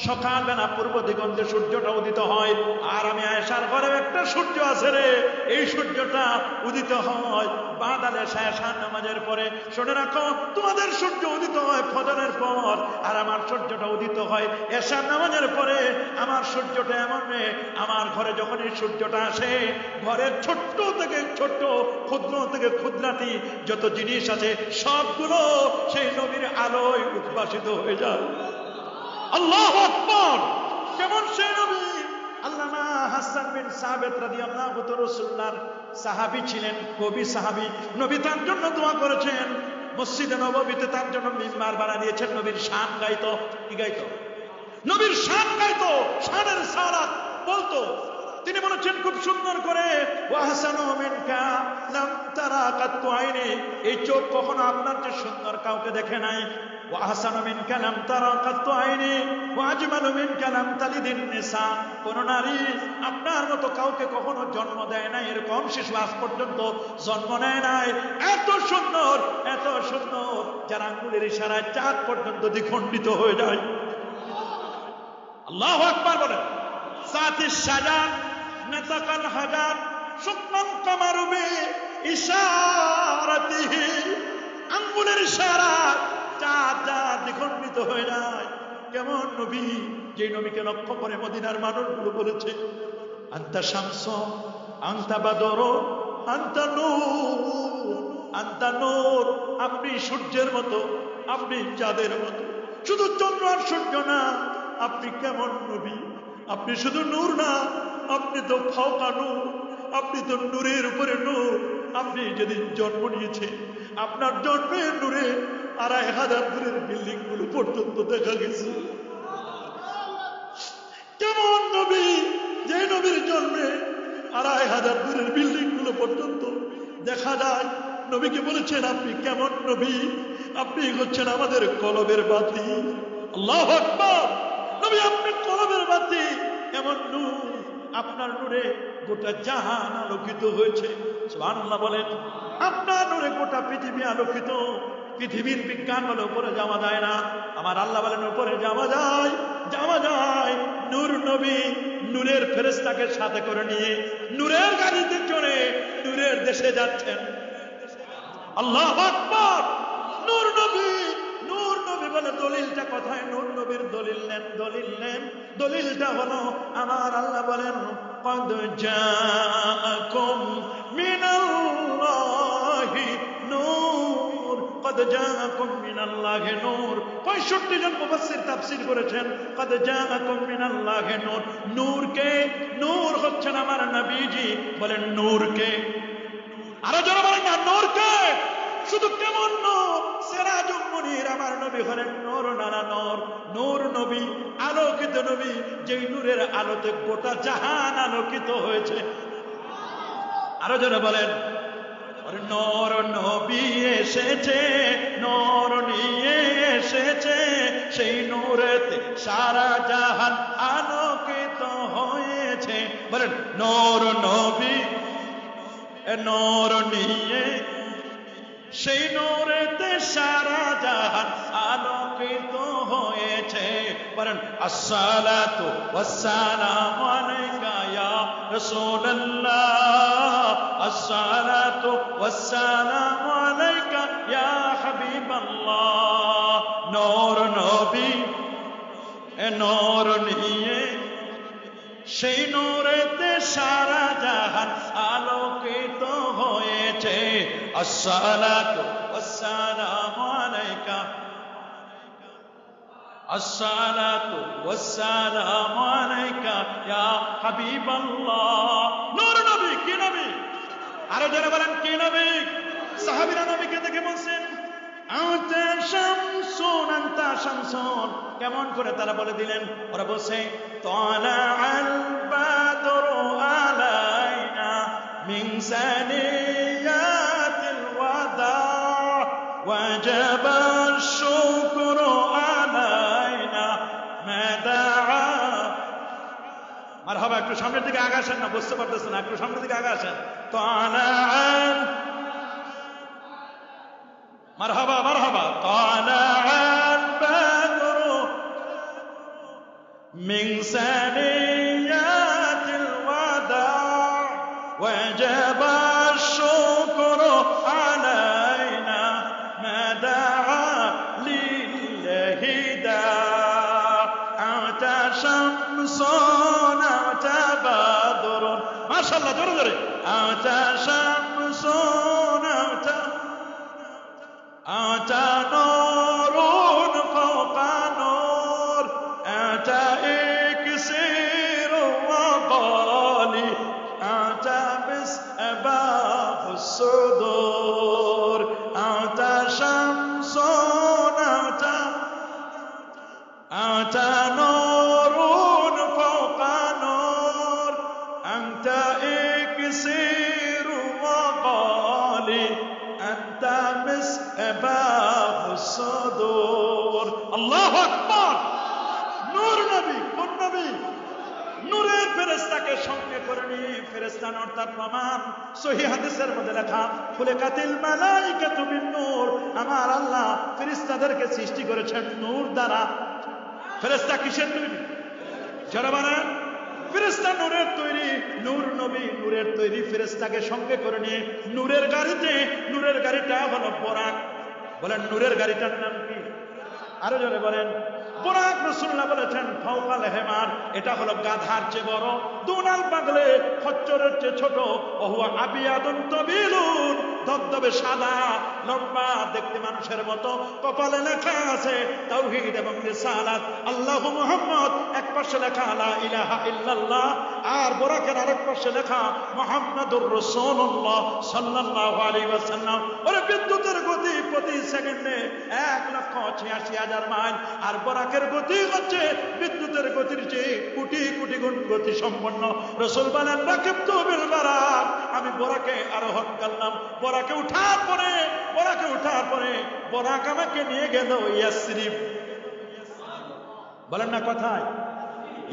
সকালবেলা পূর্ব দিগন্তে, সূর্যটা উদিত হয়। আর আমি আয়েশার ঘরেও একটা সূর্য আছে রে, এই সূর্যটা উদিত হয় বাদাল এশা, এশার নামাজের পরে। শুনে রাখো, তোমাদের সূর্য উদিত হয় ফজরের পর, আর আমার সূর্যটা উদিত হয় এশার নামাজের পরে। আমার সূর্যটা এমন রে, আমার ঘরে যখন এই সূর্যটা আসে, ঘরের ছোট্ট থেকে ছোট্ট, ক্ষুদ্র থেকে ক্ষুদ্রাতি যত জিনিস আছে সবগুলো সেই নবীর আলোয় উদ্ভাসিত হয়ে যায়। আল্লাহু আকবার। কেমন সেই নবী! আল্লামা হাসান বিন সাবিত রাদিয়াল্লাহু তাআলা রাসূলুল্লাহর সাহাবী ছিলেন, কবি সাহাবী। নবী তার জন্য দোয়া করেছেন, মসজিদে নববীতে তার জন্য মিম্বার বানিয়ে দিয়েছেন। নবীর শান গাইতো। কি গাইতো? নবীর শান গাইতো, শানের সারাত বলতো। তিনি বলেছেন খুব সুন্দর করে, ওয়া হাসানু মিনকা লাম তারা কাত্তু আইনি। এই চোখ কখনো আপনার চেয়ে সুন্দর কাউকে দেখে নাই। ওয়া হাসানু মিনকা লাম তারা কাত্তু আইনি ওয়া আজমালু মিনকা লাম তালিদিন নিসা। কোন নারী আপনার মতো কাউকে কখনো জন্ম দেয় নাই, এরকম শিশু আজ পর্যন্ত জন্ম নেয় নাই। এত সুন্দর, এত সুন্দর, যার আঙ্গুলের ইশারায় চাঁদ পর্যন্ত দ্বিখণ্ডিত হয়ে যায়। আল্লাহু আকবার বলেন। সাতিশ সাজান নাতাকাল হাজার শুকমান কামারুবে ইশারাতিহি। আঙ্গুলের ইশারা চাঁদ চাঁদ দ্বিখণ্ডিত হয়ে যায়। কেমন নবী! যে নবীকে লক্ষ্য করে মদিনার মানুষগুলো বলেছে, আনতা শামস আনতা বাদর আনতা নূর, আনতা নূর। আপনি সূর্যের মতো, আপনি চাঁদের মতো। শুধু চন্দ্র আর সূর্য না, আপনি কেমন নবী! আপনি শুধু নূর না, আপনি তো ফাওকা নূর, আপনি তো নূরের উপরে নূর। আপনি যেদিন জন্ম নিয়েছেন, আপনার জন্মের নূরে ২৫০০ দূরের বিল্ডিং গুলো পর্যন্ত দেখা গেছে। কেমন নবী! যে নবীর জন্মে ২৫০০ দূরের বিল্ডিং গুলো পর্যন্ত দেখা যায়। নবীকে বলেছেন আপনি কেমন নবী! আপনি হচ্ছেন আমাদের কলবের বাতি। আল্লাহু আকবার। নবী আপনি কলবের বাতি, এমন নূর, আপনার নূরে গোটা জাহান আলোকিত হয়েছে। সুবহানাল্লাহ বলেন। আপনার নূরে গোটা পৃথিবী আলোকিত। পৃথিবীর বিজ্ঞান বলে উপরে যাওয়া যায় না, আমার আল্লাহ বলেন উপরে যাওয়া যায়, যাওয়া যায়। নূর নবী নূরের ফেরেশতাকে সাথে করে নিয়ে নূরের গাড়িতে চড়ে নূরের দেশে যাচ্ছেন। আল্লাহু আকবার। নূর নবী, নূর নবী বলে দলিলটা কোথায়? নূর নবীর দলিল নেন, দলিল নেন। দলিলটা হলো আমার আল্লাহ বলেন قد جاءكم من الله نور قد جاءكم من الله نور 65 জন মুফাসসির তাফসীর করেছেন قد جاءكم من الله نور নূর কে? নূর হচ্ছেন আমার নবীজি। বলেন নূর কে? আরো জোরে বলেন না নূর কে? শুধু কেমন নূর? সিরাজুম মুনির আমার নবী হলেন নূর, নানা নূর। নূর নবী, আলোকিত নবী, যেই নূরের আলোতে গোটা জাহান আলোকিত হয়েছে। আরো জোরে বলেন নূর নবী এসেছে, নূর নিয়ে এসেছে, সেই নূরেতে সারা জাহান আলোকিত হয়েছে। বলেন নূর নবী নূর নিয়ে সেই নূরেতে সারা জাহান আলোকিত হয়েছে। বলেন আসসালাতু ওয়াসসালামু আলাইকা ইয়া রাসূলুল্লাহ, আসসালাতু ওয়াসসালামু আলাইকা ইয়া হাবিবাল্লাহ। নূর নবী নূর নিয়ে সেই নূরেতে সারা জাহান আলোকিত হয়েছে। আসসালাতু ওয়াসসালামু আলাইকা, আসসালাতু ওয়াসসালামু আলাইকা ইয়া হাবিবাল্লাহ। নূর নবী কি নবী? আরো যারা বলেন কি নবী? সাহাবীরা নবীকে দেখে বলছেন আনতা শামসুন, আনতা শামসুন। কেমন করে তারা বলে দিলেন? ওরা বলছে তালাআল বাদরু আলাইনা মিন সানিয়াতিল ওয়াদা ওয়াজাবা শুকরু আলাইনা মাদাআ। মারহাবা, একটু সামনের দিকে আগে আসেন না, বুঝতে পারতেছেন না, একটু সামনের দিকে আগে আসেন। তালাআল মারহাবা মারহাবা তালাআল বাদরু মিন সানিয়াতিল ওয়াদা ওয়াজাবা শুকরু আলাইনা মাদাআ লিল্লাহি দা আতা শামসুন আতা বাদরুন। মাশাআল্লাহ, জোরে জোরে। আতা শামসুন আতা أتى نور فوق نور أتى إكسير وغالي أتى مصباح الصدور أتى شمس أتى نور فوق نور أنت إكسير وغالي أنت مصباح الصدور। আল্লাহু আকবার। নূর নবী কোন নবী? নূরের ফেরেশতাকে সঙ্গে করে নিয়ে ফেরেশতা নূর, তার প্রমাণ সহিহ হাদিসের মধ্যে লেখা খুলিকাতিল মালাইকাতু বিন নূর। আমার আল্লাহ ফেরেশতাদেরকে সৃষ্টি করেছেন নূর দ্বারা। ফেরেশতা কিসের তৈরি? যারা বলেন ফেরেশতা নূরের তৈরি। নূর নবী নূরের তৈরি। ফেরেশতাকে সঙ্গে করে নিয়ে নূরের গাড়িতে, নূরের গাড়িটা হলো বোরাক। বলেন নূরের গাড়িটার নাম কি? আরো জোরে বলেন বোরাক। রাসূলুল্লাহ বলেছেন ফাওকাল হিমার, এটা হলো গাধার চেয়ে বড়, দুনাল পাগলে খচ্চরের চেয়ে ছোট। ওহুয়া আবিয়াদুন তাবিলুন, ধবধবে সাদা, লম্বা, দেখতে মানুষের মতো। কপালে লেখা আছে তাওহীদ এবং রিসালাত, আল্লাহু মুহাম্মদ। এক পাশে লেখা লা ইলাহা ইল্লাল্লাহ, আর বোরাকের আরেক পাশে লেখা মুহাম্মাদুর রাসূলুল্লাহ সাল্লাল্লাহু আলাইহি ওয়াসাল্লাম। ওরে বিদ্যুতের গতি প্রতি সেকেন্ডে 1,86,000 মাইল, আর বোরাকের গতি হচ্ছে বিদ্যুতের গতির চেয়ে কোটি কোটি গুণ গতি সম্পন্ন। রাসূল বলেন রাকিবতু বিল বারাক, আমি বোরাকে আরোহণ করলাম। বোরাকে উঠার পরে বোরাক আমাকে নিয়ে গেল ইয়াসরিব। বলেন না কোথায়?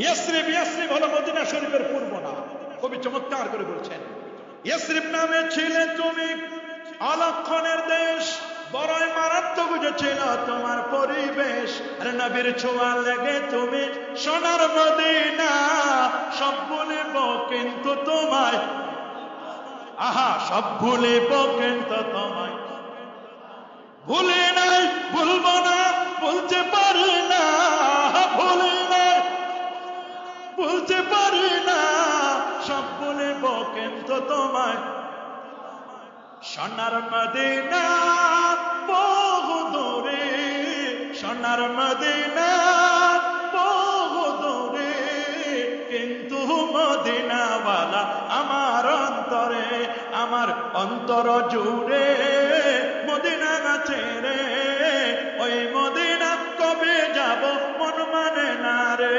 ইয়াসরিব। ইয়াসরিব হলো মদিনা শরীফের পূর্ব নাম। কবি চমৎকার করে বলছেন ইয়াসরিব নামে ছিলে তুমি অলক্ষণের দেশ, বড়ই মারাত্মক ছিল তোমার পরিবেশ। আরে নবীর ছোঁয়া লেগে তুমি সোনার মদিনা, সব ভুলিব কিন্তু তোমায়, আহা সব ভুলিব কিন্তু তোমায়। ভুলে নাই ভুলব না বলতে পারি না, ভুলি নাই, বলতে পারি না, সব বলিব কিন্তু তোমায়। সোনার মদিনা বহু দূরে, সোনার মদিনা বহু দূরে, কিন্তু মদিনাওয়ালা আমার অন্তরে, আমার অন্তর জুড়ে। মদিনা না ছেড়ে ওই মদিনা কবে যাব মন মানে না রে।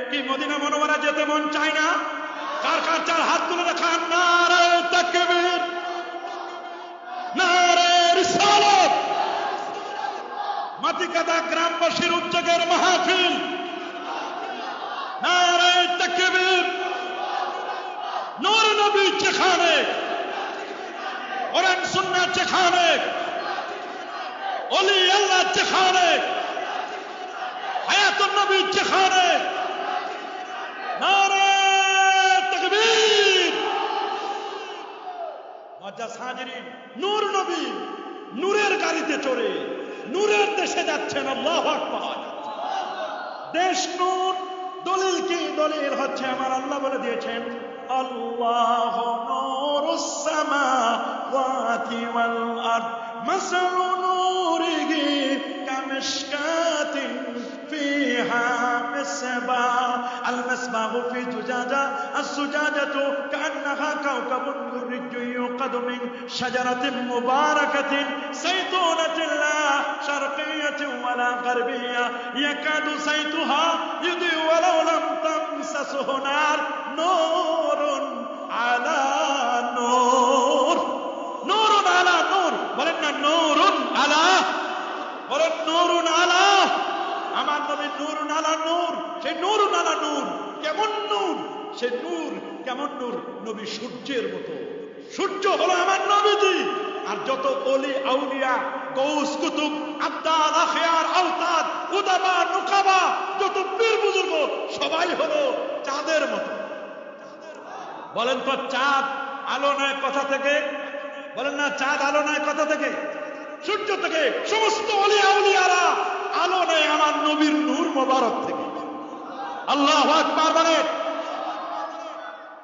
কি মদিনা মনোবরা যেতে মন চায় না? কার কার চার হাত তুলে দেখান নারে তাকবীর, নারে রিসালাত। মাটিকাটা গ্রামবাসীর উদ্যোগের মাহফিল, নারে তাকবীর। নূর নবী যেখানে, কোরআন সুন্নাহ যেখানে, ওলি আল্লাহ যেখানে, হায়াতুন নবী যেখানে, নারে তাকবীর। মজ্জাজ হাজিরিন, নূর নবী নূরের গাড়িতে চড়ে নূরের দেশে যাচ্ছেন। আল্লাহু আকবার। দেশ নূর, দলিল কি? দলিল হচ্ছে আমার আল্লাহ বলে দিয়েছেন, আল্লাহু নূরুস সামাওয়াতি ওয়াল আরদ মাসালু নূরিহি কামিশকাতিন ফিহা মিসবাহ المصباح في زجاجة الزجاجة كأنها كوكب دري يوقد من شجرة مباركة زيتونة لا شرقية ولا غربية يكاد زيتها يضيء ولو لم تمسسه نار نور على نور نور على نور ولنا نور على ولن نور على আমার নবী নূরুন আলা নূর। সেই নূরুন আলা নূর কেমন নূর? সেই নূর কেমন নূর? নবী সূর্যের মতো। সূর্য হলো আমার নবীজি। আর যত ওলি আউলিয়া, গৌস কুতুব, আব্দাল, আখিয়ার, আওতাদ, উদাবা, নুকাবা, যত পীর বুজুর্গ সবাই হলো চাঁদের মতো। বলেন তো চাঁদ আলো নেয় কোথা থেকে? বলেন না চাঁদ আলো নেয় কোথা থেকে? সূর্য থেকে। সমস্ত ওলি আউলিয়ারা আলো নেয় আমার নবীর নূর মোবারক থেকে। আল্লাহু আকবার বলেন।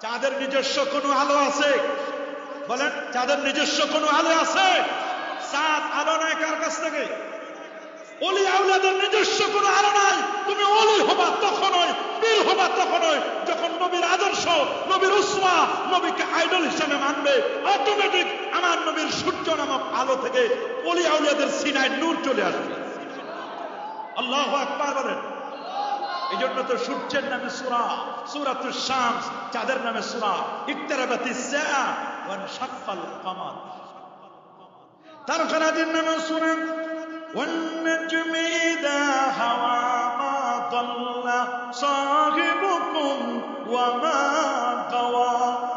চাঁদের নিজস্ব কোনো আলো আছে? বলেন চাঁদের নিজস্ব কোনো আলো আছে? চাঁদ আলো নেয় কার কাছ থেকে? ওলি আউলিয়াদের নিজস্ব কোনো আলো নাই। তুমি ওলি হবা তখনই, পীর হবা তখনই যখন নবীর আদর্শ, নবীর উসওয়া, নবীকে আইডল হিসেবে মানবে। অটোমেটিক আমার নবীর সূর্য নামক আলো থেকে ওলি আউলিয়াদের সিনায় নূর চলে আসবে। আল্লাহু আকবার বলেন। এই জন্য তো সূর্যের নামে সূরা সূরাতুশ শামস, চাঁদের নামে সূরা ইকতারাবাতিস সাআ ওয়া ইনশাক্কাল কমার। তারকাদের নামে সূরা ওয়ান নাজমি ইযা হাওয়া মা দাল্লা সাহিবুকুম ওয়া মা গাওয়া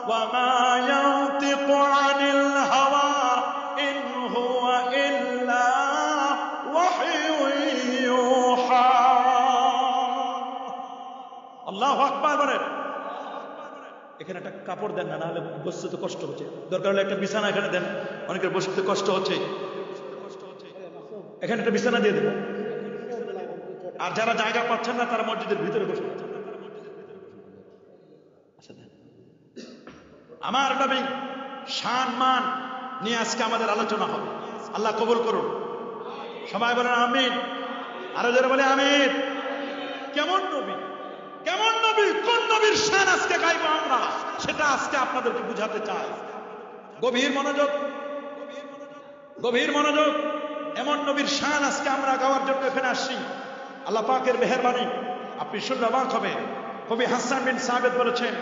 ওয়া মা ইয়ানতিকু আনিল হাওয়া ইন হুয়া ইল্লা ওয়াহয়ুন ইউহা। আল্লাহু আকবার বলেন। এখানে একটা কাপড় দেন না, নাহলে বসতে তো কষ্ট হচ্ছে। দরকার হলে একটা বিছানা এখানে দেন, অনেকের বসতে কষ্ট হচ্ছে। এখানে একটা বিছানা দিয়ে দেব। আর যারা জায়গা পাচ্ছেন না তারা মসজিদের ভিতরে বসে আছেন। আমার নবী শান মান নিয়ে আজকে আমাদের আলোচনা হবে। আল্লাহ কবুল করুন। সবাই বলেন আমিন। আরো যারা বলে আমিন। কেমন নবী, কেমন নবী, কোন নবীর শান আজকে গাইব আমরা, সেটা আজকে আপনাদেরকে বুঝাতে চাই। গভীর মনোযোগ, গভীর মনোযোগ। এমন নবীর শান আজকে আমরা গাওয়ার জন্য এখানে আসছি। আল্লাহ পাকের মেহেরবানি, আপনি শুনলে অবাক হবেন। কবি হাসান বিন সাবিত বলেছেন,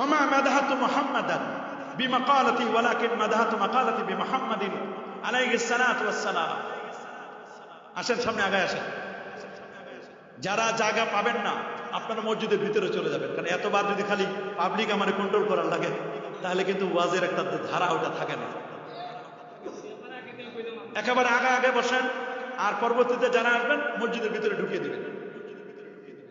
ওমা মাদাহাতু মুহাম্মাদান বিমাকালাতি ওয়ালাকিন মাদাহাতু মাকালাতি বিমুহাম্মাদিন আলাইহিস সালাতু ওয়াস সালাম। আসেন সামনে আগায় আসেন। যারা জায়গা পাবেন না আপনারা মসজিদের ভিতরে চলে যাবেন, কারণ এতবার যদি খালি পাবলিক আমার কন্ট্রোল করার লাগে তাহলে কিন্তু ওয়াজের একটা ধারা ওটা থাকে না। একেবারে আগে আগে বসেন, আর পরবর্তীতে যারা আসবেন মসজিদের ভিতরে ঢুকিয়ে দিবেন।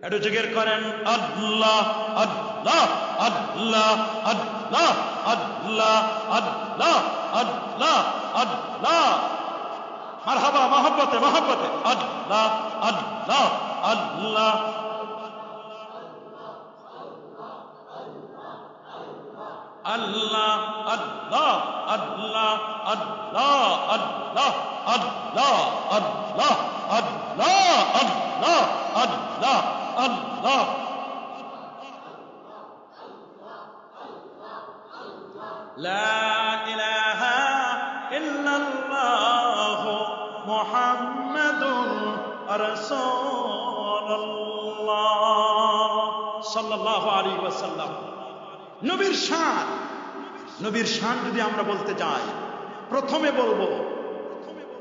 একটু জিকির করেন আল্লাহ আল্লাহ আল্লাহ আল্লাহ আল্লাহ আল্লাহ আল্লাহ আল্লাহ মারহাবা, মহব্বতে মহব্বতে। আল্লাহ আল্লাহ আল্লাহ। আল্লাহ আল্লাহ আল্লাহ আল্লাহ আল্লাহ আল্লাহ আল্লাহ আল্লাহ আল্লাহ আল্লাহ আল্লাহ। লা ইলাহা ইল্লাল্লাহ মুহাম্মাদুর রাসূলুল্লাহ সাল্লাল্লাহু আলাইহি ওয়াসাল্লাম। নবীর শান যদি আমরা বলতে যাই, প্রথমে বলবো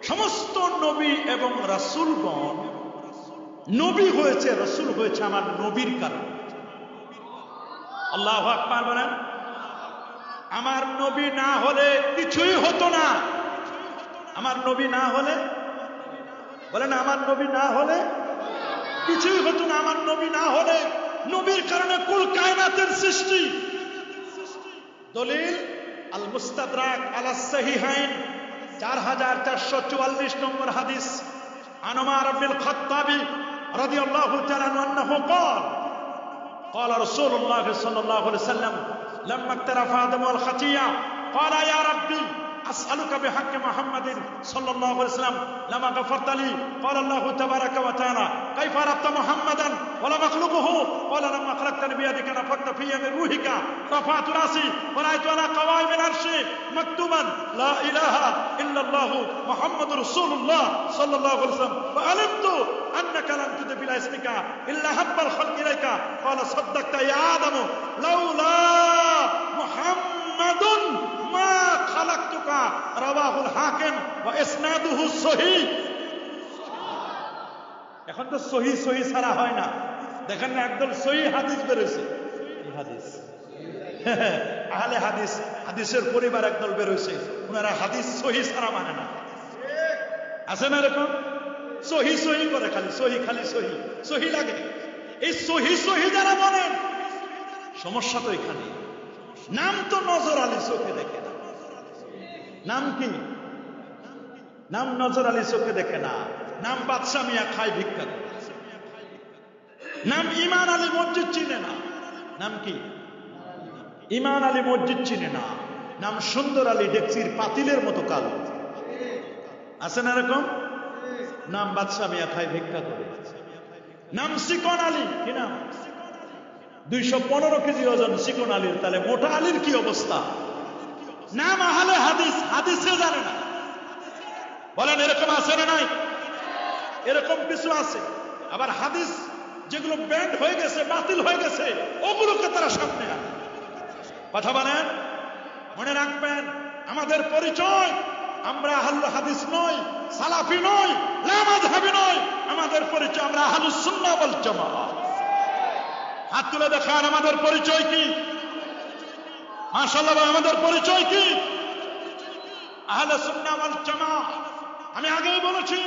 সমস্ত নবী এবং রাসূলগণ, নবী হয়েছে রাসূল হয়েছে আমার নবীর কারণে। আল্লাহু আকবার বলেন। আমার নবী না হলে কিছুই হতো না। আমার নবী না হলে, বলেন আমার নবী না হলে কিছুই হতো না। আমার নবী না হলে, নবীর কারণে কুল কায়নাতের সৃষ্টি। দলিল আল মুস্তাদরাক আলা সাহিহাইন 4444 নম্বর হাদিস। আন উমর ইবনে খাত্তাবি রাদিয়াল্লাহু তাআলা আনহু قال قال رسول الله صلى الله عليه وسلم لما اقترف آدم الخطيئة قال يا ربي أسألك بحق محمد صلى الله عليه وسلم لما غفرت لي. قال الله تبارك وتعالى كيف عرفت محمدا ولم أخلقه؟ قال لما خلقتني بيدك نفخت في من روحك رفعت رأسي ورأيت على قوائم العرش مكتوبا لا إله إلا الله محمد رسول الله صلى الله عليه وسلم فعلمت أنك لم تدب إلى اسمك إلا حب الخلق إليك. قال صدقت يا آدم لولا محمد ما خلقتك. رواه الحاكم وإسناده صحيح. এখন তো সহি সহি ছাড়া হয় না। দেখেন না একদল সহি হাদিস বেরোছে। এই হাদিস আহলে হাদিস, হাদিসের পরিবার একদল বেরোছে। ওনারা হাদিস সহি ছাড়া মানে না। আছে না এরকম? সহি সহি করে, খালি সহি খালি সহি সহি লাগে। এই সহি সহি যারা বলেন, সমস্যা তো এখানে। নাম তো নজর আলী চোখে দেখে না। নাম কি? নাম নজর আলী চোখে দেখে না। নাম বাদশা মিয়া খায় ভিক্ষা করে। নাম ইমান আলী মসজিদ চিনে না। নাম কি? ইমান আলী মসজিদ চিনে না। নাম সুন্দর আলী ডেকচির পাতিলের মতো কালো। আছে না এরকম? নাম বাদশা মিয়া খায় ভিক্ষা করে। নাম চিকন আলী, কি নাম? 215 কেজি ওজন চিকন আলীর। তাহলে মোটা আলীর কি অবস্থা? নাম আহলে হাদিস, হাদিসে জানে না। বলেন এরকম আছে না নাই? এরকম কিছু আছে। আবার হাদিস যেগুলো ব্যান্ড হয়ে গেছে, বাতিল হয়ে গেছে, ওগুলোকে তারা সামনে আনে। কথা বলেন। মনে রাখবেন, আমাদের পরিচয় আমরা আহলে হাদিস নই, সালাফি নই, লামাযহাবি নই। আমাদের পরিচয় আমরা আহলুস সুন্নাহ ওয়াল জামাআহ। হাত তুলে দেখান আমাদের পরিচয় কি? মাশাআল্লাহ, আমাদের পরিচয় কি? আহলে সুন্নাহ ওয়াল জামাআহ। আমি আগেই বলেছি,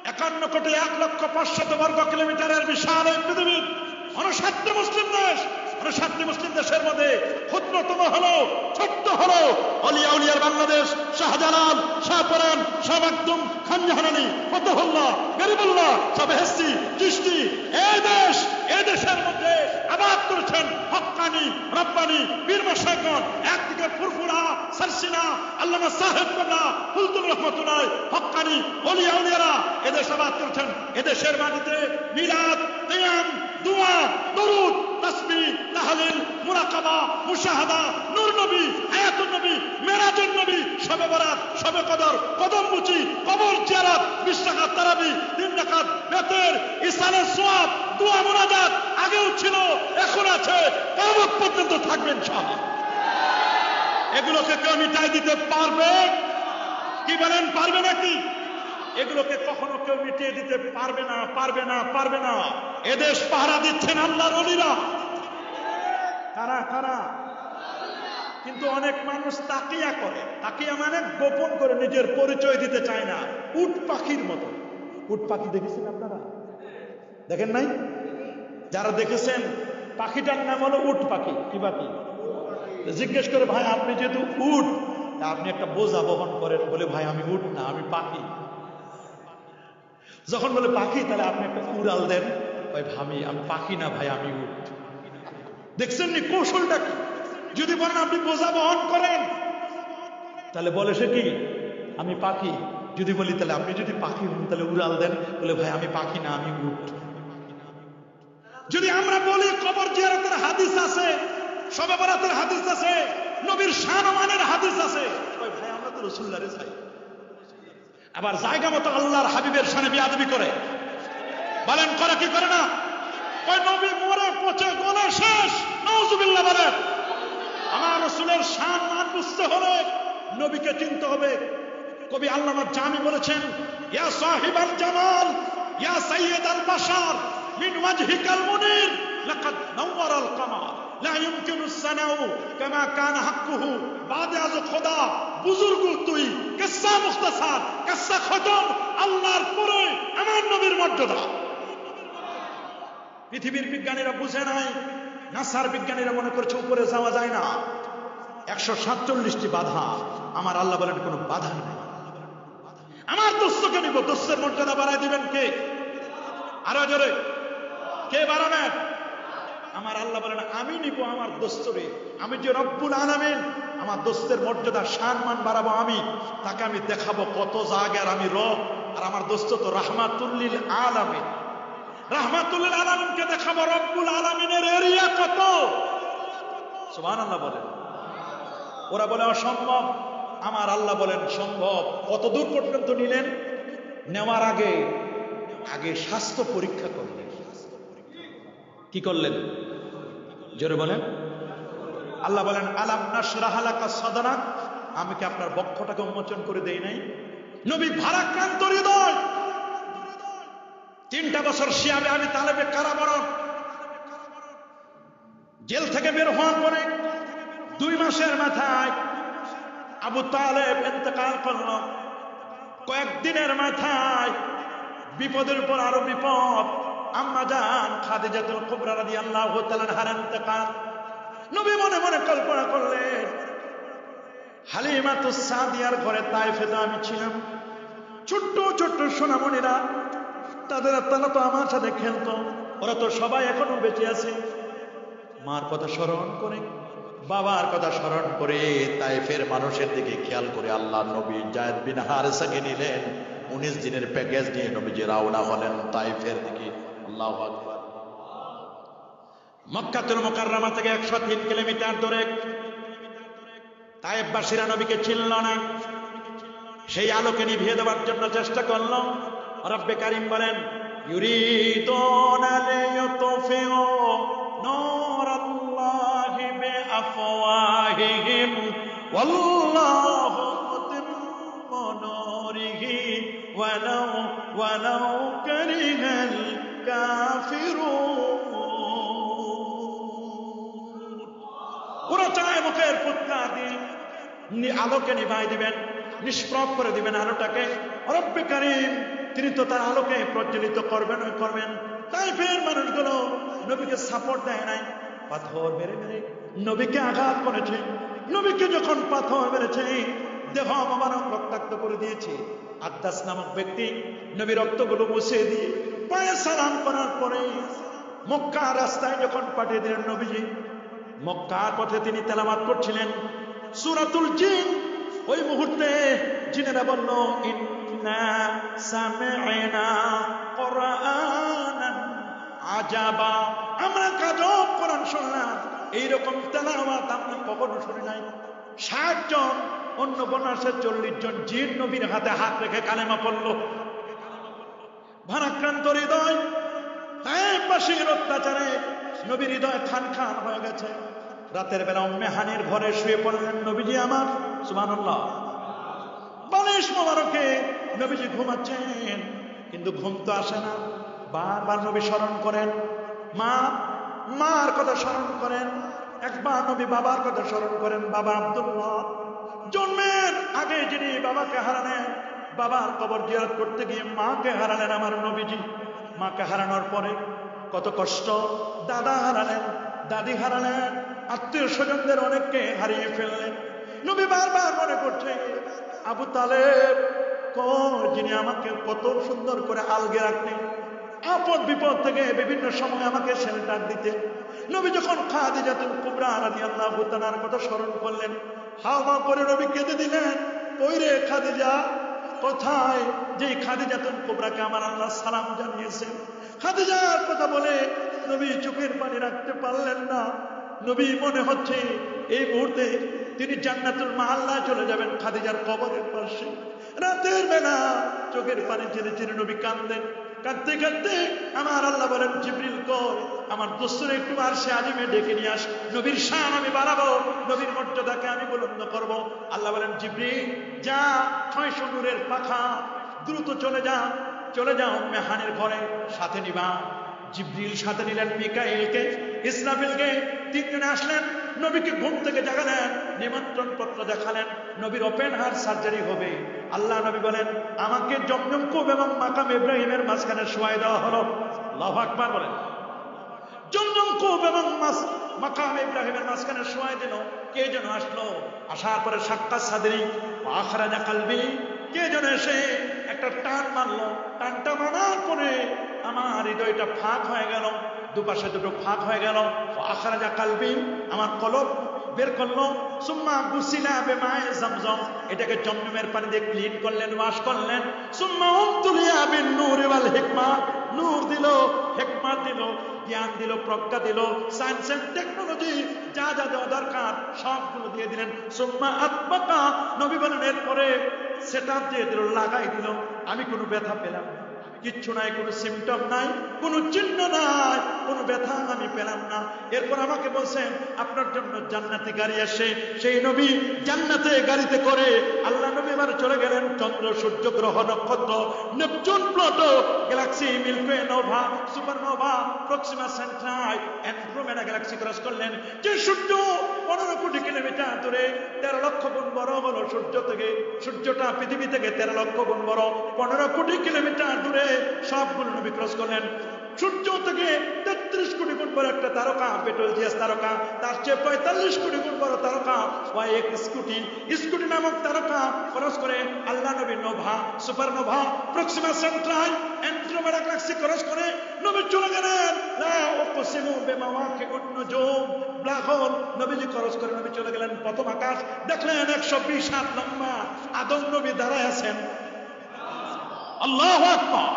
51,05,00,000 বর্গ কিলোমিটারের বিশাল এই পৃথিবীর 59টি মুসলিম দেশ। 59টি মুসলিম দেশের মধ্যে ক্ষুদ্রতম হলো, ছোট্ট হলো আউলিয়া উলিয়ার বাংলাদেশ। শাহজালাল, শাহপরান, শাহ মাকদুম, খান জাহানানী, ফতহুল্লাহ, গরিবুল্লাহ, শাহ বেহেশতি, চিশতি। এই দেশের মধ্যে আবাদ করেছেন হক্কানি, রব্বানি, বীর মাশায়েখগণ। একদিকে ফুরফুরা, সারসিনা, আল্লামা সাহেব কবলা, ফুলতুল রহমাতুল্লাহ, হক্কানি আউলিয়া উলিয়ারা এদেশ আবাদ করেছেন। এদেশের মাটিতে মিলাদ, কিয়াম, দোয়া, দরুদ, তাসবিহ, তাহলিল, মুরাকাবা, মুশাহাদা, নূর নবী, আয়াতুন নবী, মেরাজুন নবী, শবে বরাত, শবে কদর, কদম মুচি, কবর জিয়ারত, 20 রাকাত তারাবি, 3 রাকাত বেতের, ইসালের সোয়াব, দোয়া মুনাজাত আগেও ছিল, এখন আছে, কিয়ামত পর্যন্ত থাকবে ইনশাআল্লাহ। এগুলোকে কেউ মিটাই দিতে পারবে? কি বলেন, পারবে নাকি? এগুলোকে কখনো কেউ মিটিয়ে দিতে পারবে না, পারবে না, পারবে না। এদেশ পাহারা দিচ্ছেন আল্লাহর ওলিরা। কারা কারা? কিন্তু অনেক মানুষ তাকিয়া করে। তাকিয়া মানে গোপন করে, নিজের পরিচয় দিতে চায় না। উট পাখির মতো। উট পাখি দেখেছেন আপনারা? দেখেন নাই? যারা দেখেছেন, পাখিটার নাম হলো উট পাখি। কি পাখি? জিজ্ঞেস করে, ভাই আপনি যেহেতু উট, আপনি একটা বোঝা বহন করেন। বলে, ভাই আমি উট না, আমি পাখি। যখন বলে পাখি, তাহলে আপনি একটা উড়াল দেন। ভাই আমি পাখি না ভাই, আমি উট। দেখছেন নি কৌশলটা কি? যদি বলেন আপনি বোঝা বহন করেন, তাহলে বলে সে কি আমি পাখি। যদি বলি তাহলে আপনি যদি পাখি হন তাহলে উড়াল দেন, বলে ভাই আমি পাখি না, আমি উট। যদি আমরা বলি কবর জিয়ারতের হাদিস আছে, শবে বরাতের হাদিস আছে, নবীর শানমানের হাদিস আছে, ভাই আমরা তো রাসূলুল্লাহরে চাই। আবার জায়গা মতো আল্লাহর হাবিবের শানে বিয়াদবি করে, বলেন করে কি করে না? ওই নবী মরে পচে গলে শেষ, নাউজুবিল্লাহ বলেন। আমার রাসূলের শানমান বুঝতে হলে নবীকে চিনতে হবে। কবি আল্লামা জামি বলেছেন, ইয়া সাহিবাল জামাল ইয়া সাইয়্যিদাল বাশার মিন ওয়াজহিকাল মুনির লাকাদ নাওয়ারাল কামার লা ইউমকিনু সানাউ কামা কানা হাক্কুহু বাদে আজ খোদা বুজুর্গ তুই কিসসা মুখতাসার কিসসা খতম আল্লাহর পরে আমার নবীর মর্যাদা। পৃথিবীর বিজ্ঞানীরা বুঝে নাই, নাসার বিজ্ঞানীরা মনে করছে উপরে যাওয়া যায় না। 147টি বাধা, আমার আল্লাহ বলেন কোনো বাধা নেই। আমার দোস্তকে নিব, দোস্তের মর্যাদা বাড়ায় দিবেন কে? আরো জোরে কে বাড়াবেন? আমার আল্লাহ বলেন আমি নিব আমার দোস্তরে। আমি যে রব্বুল আলামিন, আমার দোস্তের মর্যাদা সম্মান বাড়াবো আমি, তাকে আমি দেখাবো কত জায়গার আমি রব। আর আমার দোস্ত তো রাহমাতুল লিল আলামিন, রাহমাতুল লিল আলামিনকে দেখাবো রব্বুল আলামিনের এরিয়া কত। সুবহানাল্লাহ বলেন। ওরা বলে অসম্ভব, আমার আল্লাহ বলেন সম্ভব। কত দূর পর্যন্ত নিলেন? নেওয়ার আগে স্বাস্থ্য পরীক্ষা করলেন। কি করলেন? জোরে বলেন। আল্লাহ বলেন আলাম নাশরাহ লাকা সাদরাক, আমি কি আপনার বক্ষটাকে উন্মোচন করে দেই নাই? নবী ভারাক্রান্ত হৃদয়, 3টা বছর শিয়াবে আবি তালেবে কারাবরণ, জেল থেকে বের হওয়ার পরে 2 মাসের মাথায় আবু তালেব ইন্তেকাল করল। কয়েকদিনের মাথায় বিপদের উপর আরো বিপদ, আম্মা জান খাদিজাতুল কুবরা রাদিয়াল্লাহু তাআলা আনহার ইন্তেকাল। নবী মনে মনে কল্পনা করলেন হালিমাতুস সাদিয়ার ঘরে তায়েফে তো আমি ছিলাম, ছোট্ট ছোট্ট সোনামণিরা, তারা তো আমার সাথে খেলতো, ওরা তো সবাই এখনো বেঁচে আছে। মার কথা স্মরণ করে, বাবার কথা স্মরণ করে, তায়েফের মানুষের দিকে খেয়াল করে আল্লাহ নবী যায়েদ বিন হারেসাকে নিলেন। 19 দিনের প্যাকেজ নিয়ে নবীজি রওনা হলেন তায়েফের দিকে। আল্লাহু আকবার। মক্কাতুল মুকাররমা থেকে 103 কিলোমিটার দূরে। তায়েফবাসীরা নবীকে চিনল না, সেই আলোকে নিভিয়ে দেওয়ার জন্য চেষ্টা করল। রব্বে কারীম বলেন ইউরিদুনা লিয়ুতফিউ নূরাল্লাহি বিআফওয়াহিহিম ওয়াল্লাহু মুতিম্মু নূরিহি ওয়ালাউ কারিহাল কাফিরুন। ওরা চায় মুখের ফুৎকার দিয়ে আলোকে নিভাই দিবেন, নিষ্প্রভ করে দিবেন আলোটাকে। রব্বে কারীম তিনি তো তার আলোকে প্রজ্বলিত করবেন। তাইফের মানুষগুলো নবীকে সাপোর্ট দেয় নাই, পাথর মেরে মেরে নবীকে আঘাত করেছে। নবীকে যখন পাথর মেরেছে, দেহ মোবারক রক্তাক্ত করে দিয়েছে। আদ্দাস নামক ব্যক্তি নবীর রক্তগুলো মুছে দিয়ে পায়ে সালাম করার পরে মক্কা রাস্তায় যখন পাঠিয়ে দিলেন নবীজি, মক্কার পথে তিনি তেলাওয়াত করছিলেন সূরাতুল জিন। ওই মুহূর্তে জিনেরা বলল ইন্না সামি'না কুরআনান আজাবা, আমরা গজব কোরআন শুনলাম, এইরকম তেলাওয়াত আমরা কখনো শুনি নাই। 60 জন, অন্য বর্ণাসে 40 জন জিন নবীর হাতে হাত রেখে কালেমা পড়ল। ভারাক্রান্ত হৃদয়, তায়েফবাসীর অত্যাচারে নবীর হৃদয় খান খান হয়ে গেছে। রাতের বেলা উম্মে হানির ঘরে শুয়ে পড়লেন নবীজি আমার। সুবহানাল্লাহ। বালিশ মোবারকে নবীজি ঘুমাচ্ছেন, কিন্তু ঘুম তো আসে না। বারবার নবী স্মরণ করেন, মার কথা স্মরণ করেন। একবার নবী বাবার কথা স্মরণ করেন। বাবা আব্দুল্লাহ জন্মের আগে যিনি বাবাকে হারালেন, বাবার কবর জিয়ারত করতে গিয়ে মাকে হারালেন আমার নবীজি। মাকে হারানোর পরে কত কষ্ট। দাদা হারালেন, দাদি হারালেন, আত্মীয় স্বজনদের অনেককে হারিয়ে ফেললেন। নবী বারবার মনে করছে আবু তালেব যিনি আমাকে কত সুন্দর করে আলগে রাখতেন, আপদ বিপদ থেকে বিভিন্ন সময় আমাকে শেল্টার দিতেন। নবী যখন খাদিজাতুল কুবরা রাদিয়াল্লাহু তাআলার কথা স্মরণ করলেন, হাওয়া করে নবী কেঁদে দিলেন, কই রে খাদিজা, কোথায়? যে খাদিজাতুল কুবরাকে আমার আল্লাহ সালাম জানিয়েছেন। খাদিজার কথা বলে নবী চোখের পানি রাখতে পারলেন না। নবী মনে হচ্ছে এই মুহূর্তে তিনি জান্নাতুল মাআল্লায় চলে যাবেন, খাদিজার কবরের পাশে। রাতের বেলা চোখের পানি ছেড়ে ছেড়ে নবী কাঁদলেন। কাঁদতে কাঁদতে আমার আল্লাহ বলেন, জিবরিল কই, আমার দোস্তরে একটু আরশে আজিমে ডেকে নিয়ে আস, নবীর শান আমি বাড়াবো, নবীর মর্যাদাকে আমি বুলন্দ করব। আল্লাহ বলেন, জিবরিল যা, 600 নূরের পাখা, দ্রুত চলে যাও মেহানের ঘরে, সাথে নিবা। জিবরিল সাথে নিলেন মিকাইলকে, ইসরাফিলকে, তিনজনে আসলেন। নবীকে ঘুম থেকে জাগালেন, নিমন্ত্রণ পত্র দেখালেন, নবীর ওপেন হার্ট সার্জারি হবে। আল্লাহ নবী বলেন, আমাকে জমজম কূপ এবং মাকাম ইব্রাহিমের মাঝখানে শোয়াই দেওয়া হলো। আল্লাহু আকবার বলেন। জমজম কূপ এবং মাকাম ইব্রাহিমের মাঝখানে শোয়াই দিল। কে যেন আসলো, আসার পরে সাক্কাত সাদরি আখরাজা কালবি, কে যেন এসে একটা টান মারলো। টানটা মারার পরে আমার হৃদয়টা ফাঁক হয়ে গেল, দুপাশে দুটো ফাঁক হয়ে গেল। আখরাজা কালবি, আমার কলব বের করলো। সুম্মা গুসিলা বিমায়ে জমজম, এটাকে জমজমের পানি দিয়ে ক্লিন করলেন, ওয়াশ করলেন। সুম্মা উমতুলিয়া বিন নূর ওয়াল হিকমা, নূর দিল, হিকমত দিল, জ্ঞান দিল, প্রজ্ঞা দিল, সায়েন্স এন্ড টেকনোলজি যা যা দেওয়া দরকার সবগুলো দিয়ে দিলেন। সুম্মা আতবাকা, নবী বলেন এরপরে সেটআপ দিয়ে দিল, লাগাই দিল। আমি কোনো ব্যথা পেলাম না, কিচ্ছু নাই, কোনো সিমটম নাই, কোনো চিহ্ন নাই, কোনো ব্যথা আমি পেলাম না। এরপর আমাকে বলছেন, আপনার জন্য জান্নাতি গাড়ি আসে। সেই নবী জান্নাতে গাড়িতে করে আল্লাহ নবী এবার চলে গেলেন চন্দ্র, সূর্য, গ্রহ, নক্ষত্র, Neptune, Pluto, galaxy, milky nova, supernova, Proxima Centauri, Andromeda galaxy cross করলেন। যে সূর্য 15 কোটি কিলোমিটার দূরে, 13 লক্ষ গুণ বড় হলো সূর্য থেকে। সূর্যটা পৃথিবী থেকে 13 লক্ষ গুণ বড়, 15 কোটি কিলোমিটার দূরে সবগুলো নবী ক্রস করলেন। সূর্য থেকে 33 কোটি গুণ বড় একটা তারকা, বেটেলজিয়াস তারকা, তার চেয়ে 45 কোটি গুণ বড় তারকা ওয়াইএক স্কুটি নামক তারকা ক্রস করে আল্লাহ নবী Nova, supernova, Proxima Centauri, Andromeda galaxy cross করে নবী চলে গেলেন। লা উকসিমু বিমাওয়াকিউন নুজুম, ব্ল্যাক হোল নবীজি ক্রস করে নবী চলে গেলেন প্রথম আকাশ। দেখলেন 120 হাত লম্বা আদম নবী দাঁড়ায় আছেন। আল্লাহু আকবার।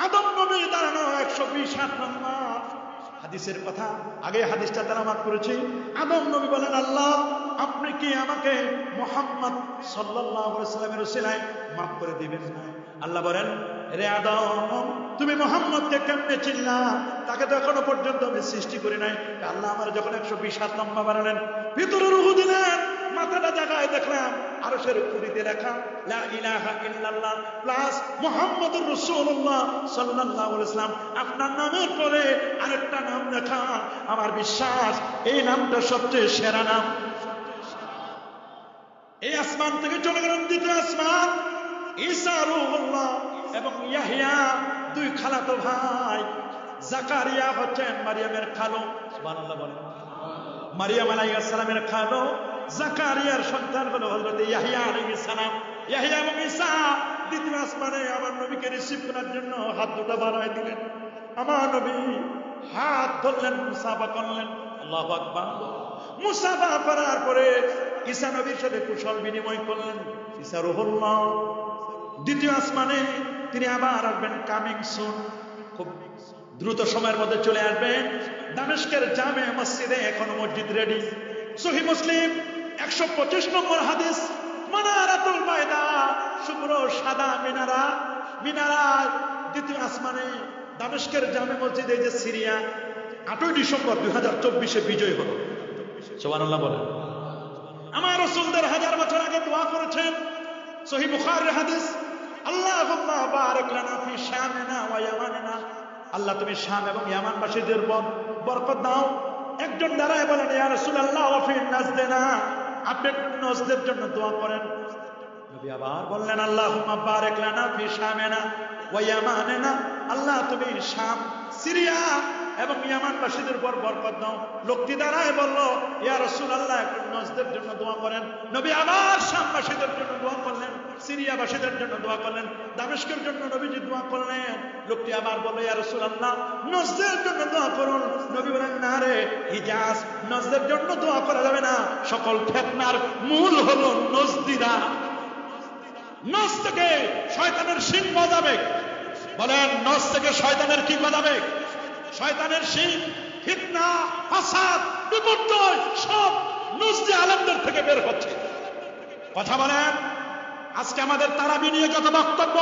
আদম নবী দাঁড়ানো 120 হাত লম্বা। হাদিসের কথা আগে হাদিসটা তেলাওয়াত করেছি। আদম নবী বলেন, আল্লাহ আপনি কি আমাকে মুহাম্মদ সাল্লাল্লাহু আলাইহি ওয়াসাল্লামের উসিলায় মাফ করে দিবেন না? আল্লাহ বলেন, রে আদম তুমি মুহাম্মদকে কেমনে চিনলা? তাকে তো এখনো পর্যন্ত আমি সৃষ্টি করি নাই। আল্লাহ আমার যখন 120 হাত লম্বা বানালেন, ভিতরে রূহ দিলেন, মাথাটা জায়গায় দেখলাম আরশের কুড়িতে লেখা লা ইলাহা ইল্লাল্লাহ প্লাস মুহাম্মাদুর রাসূলুল্লাহ সাল্লাল্লাহু আলাইহি ওয়াসাল্লাম। আপনার নামের পরে আরেকটা নাম লেখা। আমার বিশ্বাস এই নামটা সবচেয়ে সেরা নাম। এই আসমান থেকে চলে গেলেন দ্বিতীয় আসমান। ঈসা রূহুল্লাহ এবং ইয়াহইয়া দুই খালাতো ভাই। জাকারিয়া হচ্ছেন মারিয়ামের খালো, সুবহানাল্লাহ বলেন। মারিয়াম আলাইহিস সালামের খালো, জাকারিয়ার সন্তান হলো হযরত ইয়াহইয়া আলাইহিস সালাম। ইয়াহইয়া এবং ঈসা দ্বিতীয় আসমানে আমার নবীকে রিসিভ করার জন্য হাত দুটো বাড়ায় দিলেন। আমার নবী হাত ধরলেন, মুসাফা করলেন। আল্লাহু আকবার। মুসাফা করার পরে ঈসা নবীর সাথে কুশল বিনিময় করলেন। ঈসা রূহুল্লাহ দ্বিতীয় আসমানে তিনি আবার আসবেন, কামিং সুন, খুব দ্রুত সময়ের মধ্যে চলে আসবেন। দামেস্কের জামে মসজিদে এখনো মসজিদ রেডি। সহিহ মুসলিম 125 নম্বর হাদিস। মানারাতুল বাইদা, শুভ্র সাদা মিনারা দ্বিতীয় আসমানে দামেস্কের জামে মসজিদে, যে সিরিয়া 8ই ডিসেম্বর 2024 বিজয় হলো। সুবহানাল্লাহ বলেন। আমার রাসূলদের 1000 বছর আগে দোয়া করেছেন। সহিহ বুখারীর হাদিস, আল্লাহুম্মা বারিক লানা ফি শামিনা ওয়া ইয়ামানিনা, আল্লাহ তুমি শাম এবং ইয়ামানবাসীদের বরকত দাও। একজন দাঁড়ায় বলেন, ইয়া রাসূলুল্লাহ ওয়া ফি নাজদিনা, আপনি নজদের জন্য দোয়া করেন। নবী আবার বললেন, আল্লাহুম্মা বারিক লানা ফি শামিনা ওয়া ইয়ামানিনা, আল্লাহ তুমি শাম, সিরিয়া এবং ইয়ামানবাসীদের উপর বরকত দাও। লোকটি দাঁড়ায় বলল, ইয়া রাসূলুল্লাহ, একটু নজদের জন্য দোয়া করেন। নবী আবার শামবাসীদের জন্য দোয়া করলেন, সিরিয়াবাসীদের জন্য দোয়া করলেন, দামেস্কের জন্য নবীজি দোয়া করলেন। লোকটি আবার বলল, ইয়া রাসূলুল্লাহ, নজদের জন্য দোয়া করুন। নবী বলেন, না রে হিজাজ, নজদের জন্য দোয়া করা যাবে না। সকল ফিতনার মূল হলো নজদিরা। নজ থেকে শয়তানের শিং গজাবে। বলেন, নজ থেকে শয়তানের কি গজাবে? শয়তানের শিং, ফিতনা, ফাসাদ, বিপর্যয় সব নজদি আলেমদের থেকে বের হচ্ছে। কথা বলেন, আজকে আমাদের তারাবি নিয়ে যত বক্তব্য,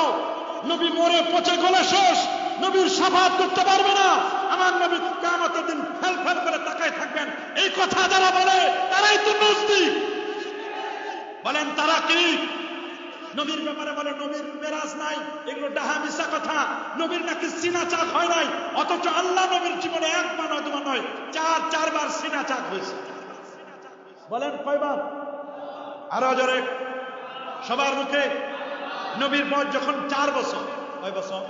নবী মরে পচে গলে শেষ, নবীর শাফাআত করতে পারবে না, আমার নবী কিয়ামতের দিন ফেল ফেল করে তাকায় থাকবেন, এই কথা যারা বলে তারাই তো নজদি। বলেন, তারা কি? নবীর ব্যাপারে বলে নবীর মেরাজ নাই, এগুলো ডাহা মিশা কথা। নবীর নাকি সিনা চাক হয় নাই, অথচ আল্লাহ নবীর জীবনে একবার নয়, দুবার নয়, চারবার সিনা চাক হয়েছে। বলেন কয়বার? আরো জোরে সবার মুখে। নবীর বয়স যখন 4 বছর, কয় বছর?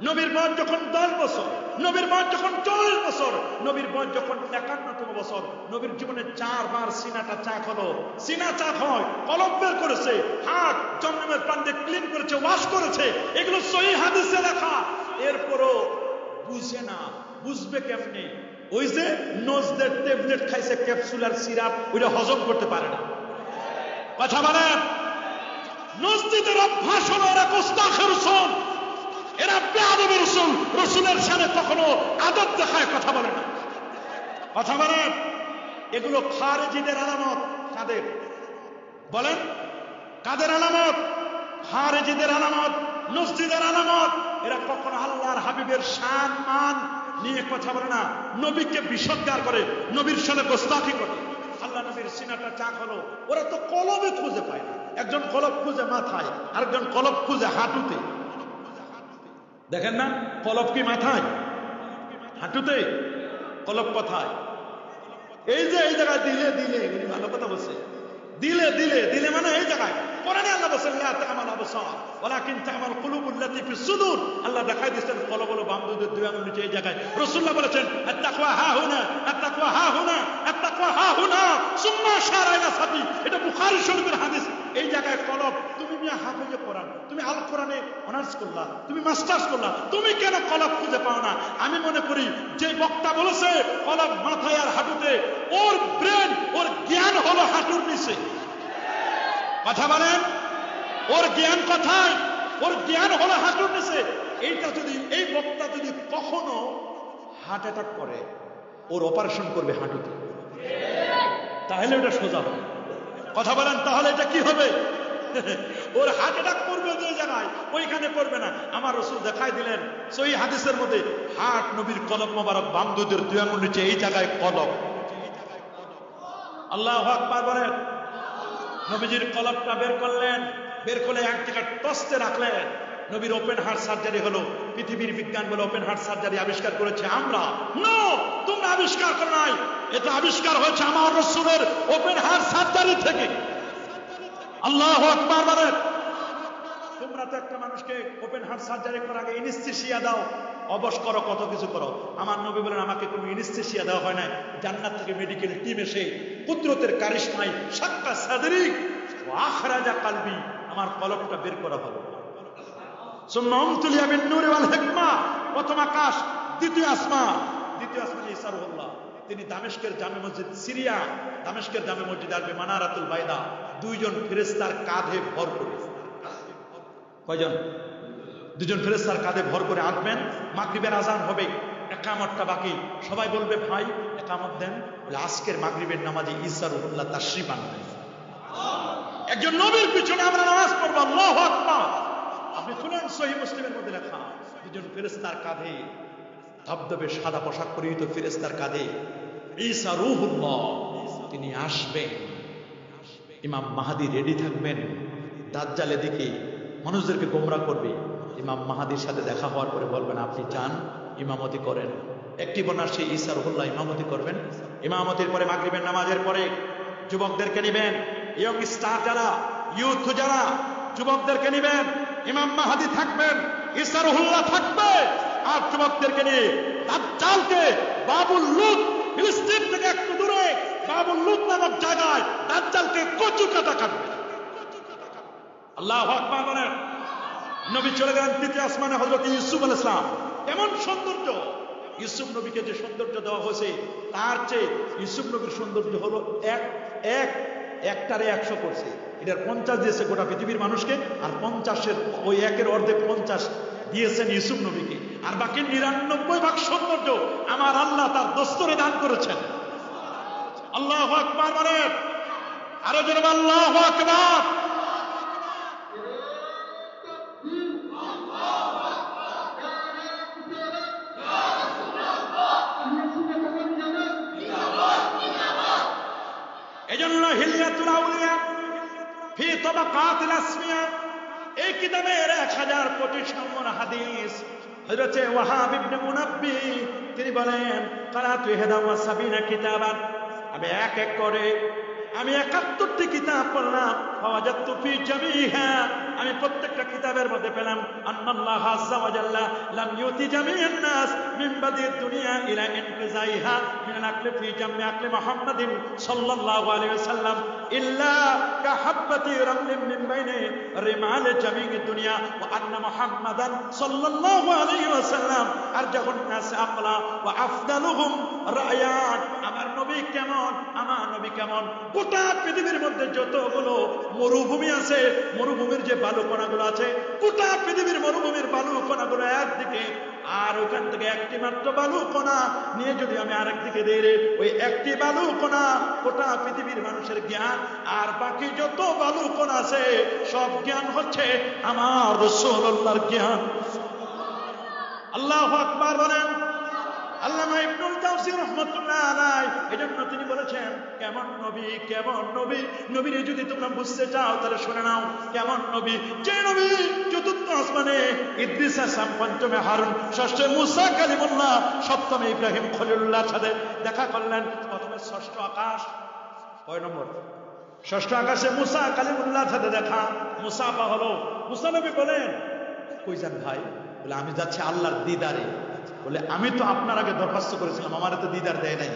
নবীর বয়স যখন 10 বছর, নবীর বয়স যখন 40 বছর, নবীর বয়স যখন 51তম বছর, নবীর জীবনে 4 বার সিনাটা চাক হলো। সিনা চাক হয়, কলব বের করেছে, হাত জমজমের পানি দিয়ে ক্লিন করেছে, ওয়াশ করেছে, এগুলো সহিহ হাদিসে লেখা। এরপরও বুঝে না, বুঝবে কেমনে? ওই যে নজদের ট্যাবলেট খাইছে, ক্যাপসুল আর সিরাপ, ওইটা হজম করতে পারে না। কথা বলেন, নজদিদের অভ্যাস হলো এরা গোস্তাখের রসুল, এরা বেয়াদবের রসুল, রসুলের সামনে কখনো আদব দেখায় কথা বলে না। কথা বলেন, এগুলো খারেজিদের আলামত। কাদের? বলেন, কাদের আলামত? খারেজিদের আলামত, নজদিদের আলামত। এরা কখনো আল্লাহর হাবিবের শান মান নিয়ে কথা বলে না, নবীকে বিসর্গার করে, নবীর সামনে গোস্তাখি করে। আল্লাহ নবীর সিনাটা চাক হলো, ওরা তো কলবে খুঁজে পায় না। একজন কলব খুঁজে মাথায়, আরেকজন কলব খুঁজে হাঁটুতে। দেখেন না, কলব কি মাথায়? হাঁটুতে। কলব কোথায়? এই যে এই জায়গায় দিলে দিলে, উনি ভালো কথা বলছে, দিলে দিলে দিলে মানে এই জায়গায়। কোরআনে আল্লাহ বলেন, লা তা'মাল আবসার ওয়ালাকিন তা'মাল কুলুবুল লাতী ফিস সুদূর। আল্লাহ দেখাই দিয়েছেন কলব হলো বাম দুধের দুই আঙুল নিচে এই জায়গায়। রাসূলুল্লাহ বলেছেন, আত-তাকওয়া হা হুনা, আত-তাকওয়া হা হুনা, আত-তাকওয়া হা হুনা সুম্মা আশারা ইলা সাবি। এটা বুখারী শরীফের হাদিস। এই জায়গায় কলব। তুমি মিয়া হাফেজে কোরআন, তুমি আল কোরআনে অনার্স করলা, তুমি মাস্টার্স করলা, তুমি কেন কলব খুঁজে পাও না? আমি মনে করি যে বক্তা বলেছে কলব মাথায় আর হাঁটুতে, ওর ব্রেন, ওর জ্ঞান হলো হাঁটুর নিচে। কথা বলেন, ওর জ্ঞান কোথায়? ওর জ্ঞান হলো হাঁটুর নিচে। এইটা যদি, এই বক্তা যদি কখনো হার্ট অ্যাটাক করে, ওর অপারেশন করবে হাঁটুতে, তাহলে ওটা সোজা হবে। কথা বলেন, তাহলে এটা কি হবে? ওর হার্ট অ্যাটাক করবে যে জায়গায়, ওইখানে করবে না। আমার রাসূল দেখাই দিলেন সহিহ হাদিসের মধ্যে, হার্ট নবীর কলব মোবারক বাম দুধের দুই আঙুল নিচে, এই জায়গায় কলব। আল্লাহু আকবার বলেন। নবীজির কলবটা বের করলেন, বের করে এক জায়গায় টসতে রাখলেন। নবীর ওপেন হার্ট সার্জারি হলো। পৃথিবীর বিজ্ঞান বলে ওপেন হার্ট সার্জারি আবিষ্কার করেছে আমরা। নো, তোমরা আবিষ্কার করো নাই, এটা আবিষ্কার হয়েছে আমার রাসূলের ওপেন হার্ট সার্জারি থেকে। আল্লাহু আকবার বলেন। তোমরা তো একটা মানুষকে ওপেন হার্ট সার্জারি করার আগে অ্যানেস্থেসিয়া দাও, অবশ করো, কত কিছু করো। আমার নবী বলেন, আমাকে কোনো অ্যানেস্থেসিয়া দেওয়া হয় না। জান্নাত থেকে মেডিকেল টিম এসে কুদরতের কারিশমায় সাক্কা সাদরি ওয়া আখরাজা কলবি, আমার কলবটা বের করা হলো। সুম্মা উমতুলিয়া বিন নূরি ওয়াল হিকমা। প্রথম আকাশ, দ্বিতীয় আসমান। দ্বিতীয় আসমানে ঈসা রূহুল্লাহ, তিনি দামেস্কের জামে মসজিদ, সিরিয়া দামেস্কের জামে মসজিদ আসবে, মানারাতুল বাইদা, দুইজন ফেরেশতার কাঁধে ভর করে। কয়জন? দুজন ফেরেশতার কাঁধে ভর করে আসবেন। মাগরিবের আজান হবে, একামতটা বাকি। সবাই বলবে, ভাই একামত দেন। বলে, আজকের মাগরিবের নামাজে ঈসা রূহুল্লাহ তাশরীফ আনবেন। একজন নবীর পিছনে আমরা নামাজ পড়ব। আল্লাহু আকবার। আপনি শুনেন, সহিহ মুসলিমের মধ্যে লেখা, দুজন ফেরেশতার কাঁধে, ধবধবে সাদা পোশাক পরিহিত ফেরেশতার কাঁধে ঈসা রূহুল্লাহ, তিনি আসবেন। ইমাম মাহদী রেডি থাকবেন, দাজ্জাল এদিকে মানুষদেরকে গোমরা করবে। ইমাম মাহদীর সাথে দেখা হওয়ার পরে বলবেন, আপনি যান ইমামতি করেন। একটি বর্ণনা, সেই ঈসা রূহুল্লাহ ইমামতি করবেন। ইমামতির পরে মাগরিবের নামাজের পরে যুবকদেরকে নেবেন, ইয়ং স্টার যারা, ইউথ যারা, যুবকদেরকে নেবেন। ইমাম মাহদী থাকবেন, ঈসা রূহুল্লাহ থাকবে, আর যুবকদেরকে নিয়ে দাজ্জালকে বাবুল লুত ফিলিস্তিন থেকে একটু দূরে বাবুল লুত নামক জায়গায় দাজ্জালকে কচু কাটা কাটবে। আল্লাহু আকবার বলেন। নবী চলে গেলেন তৃতীয় আসমানে, হযরত ইউসুফ আলাইহিস সালাম। কেমন সৌন্দর্য! ইউসুফ নবীকে যে সৌন্দর্য দেওয়া হয়েছে তার চেয়ে ইউসুফ নবীর সৌন্দর্য হলো একটারে 100 করছে। এটার 50 দিয়েছে গোটা পৃথিবীর মানুষকে, আর 50-এর ওই একের অর্ধেক 50 দিয়েছেন ইউসুফ নবীকে, আর বাকি 99 ভাগ সৌন্দর্য আমার আল্লাহ তার দস্তরে দান করেছেন। আল্লাহু আকবার বলেন। আরো জোরে আল্লাহু আকবার। এজন্য হিলিয়াতুল আউলিয়া ফি তাবাকাতিল আসমিয়া এই কিতাবের 1025 নম্বর হাদিস হযরত ওয়াহাব ইবনে মুনাব্বি তিনি বলেন, কারাতু 71 কিতাবান, আমি এক এক করে 71টি কিতাব পড়লাম। ফাওয়াজাতু ফি জামিহা, আমি প্রত্যেকটা কিতাবের মধ্যে পেলাম আন্নাল্লাহ আযজা ওয়া জাল্লা লাম ইউতি জামিআন নাস মিন বাদিদ দুনিয়া ইলা ইনকিজাইহা মিন আল-আকলি ফি জাম'i আকলি মুহাম্মাদিন সাল্লাল্লাহু আলাইহি ওয়াসাল্লাম ইল্লা কাহাব্বাতি রামলিন মিন বাইনি রিমাল জামি'i দুনিয়া ওয়া আন্না মুহাম্মাদান সাল্লাল্লাহু আলাইহি ওয়াসাল্লাম আরজাহুন নাস আকলা ওয়া আফদালুহুম রায়ান। আমার নবী কেমন, আমার নবী কেমন! গোটা পৃথিবীর মধ্যে যতগুলো মরুভূমি আছে, মরুভূমির যে বালুকণাগুলো আছে, গোটা পৃথিবীর মরুভূমির বালুকণাগুলো একদিকে, আর ওখান থেকে একটি মাত্র বালুকণা নিয়ে যদি আমি আরেক দিকে দিই রে, ওই একটি বালুকণা গোটা পৃথিবীর মানুষের জ্ঞান, আর বাকি যত বালুকণা আছে সব জ্ঞান হচ্ছে আমার রাসূলুল্লাহর জ্ঞান। আল্লাহু আকবার বলেন। আল্লামা ইবনুল জাওজি রাহমাতুল্লাহ আলাইহি এজন্য তিনি বলেছেন, কেমন নবী, কেমন নবী! নবীরে যদি তোমরা বুঝতে চাও তাহলে শুনে নাও কেমন নবী। যে নবী চতুর্থ আসমানে ইদ্রিস আসলাম, পঞ্চমে হারুন, ষষ্ঠে মুসা কালিমুল্লাহ, সপ্তমে ইব্রাহিম খলিলুল্লাহর সাথে দেখা করলেন। প্রথমে ষষ্ঠ আকাশ, কয় নম্বর? ষষ্ঠ আকাশে মুসা কালিমুল্লাহর সাথে দেখা, মুসাফা হলো। মুসা নবী বলেন, কই যান ভাই? বলে আমি যাচ্ছি আল্লাহর দিদারে। বলে আমি তো আপনার আগে দরখাস্ত করেছিলাম, আমার তো দিদার দেয় নাই।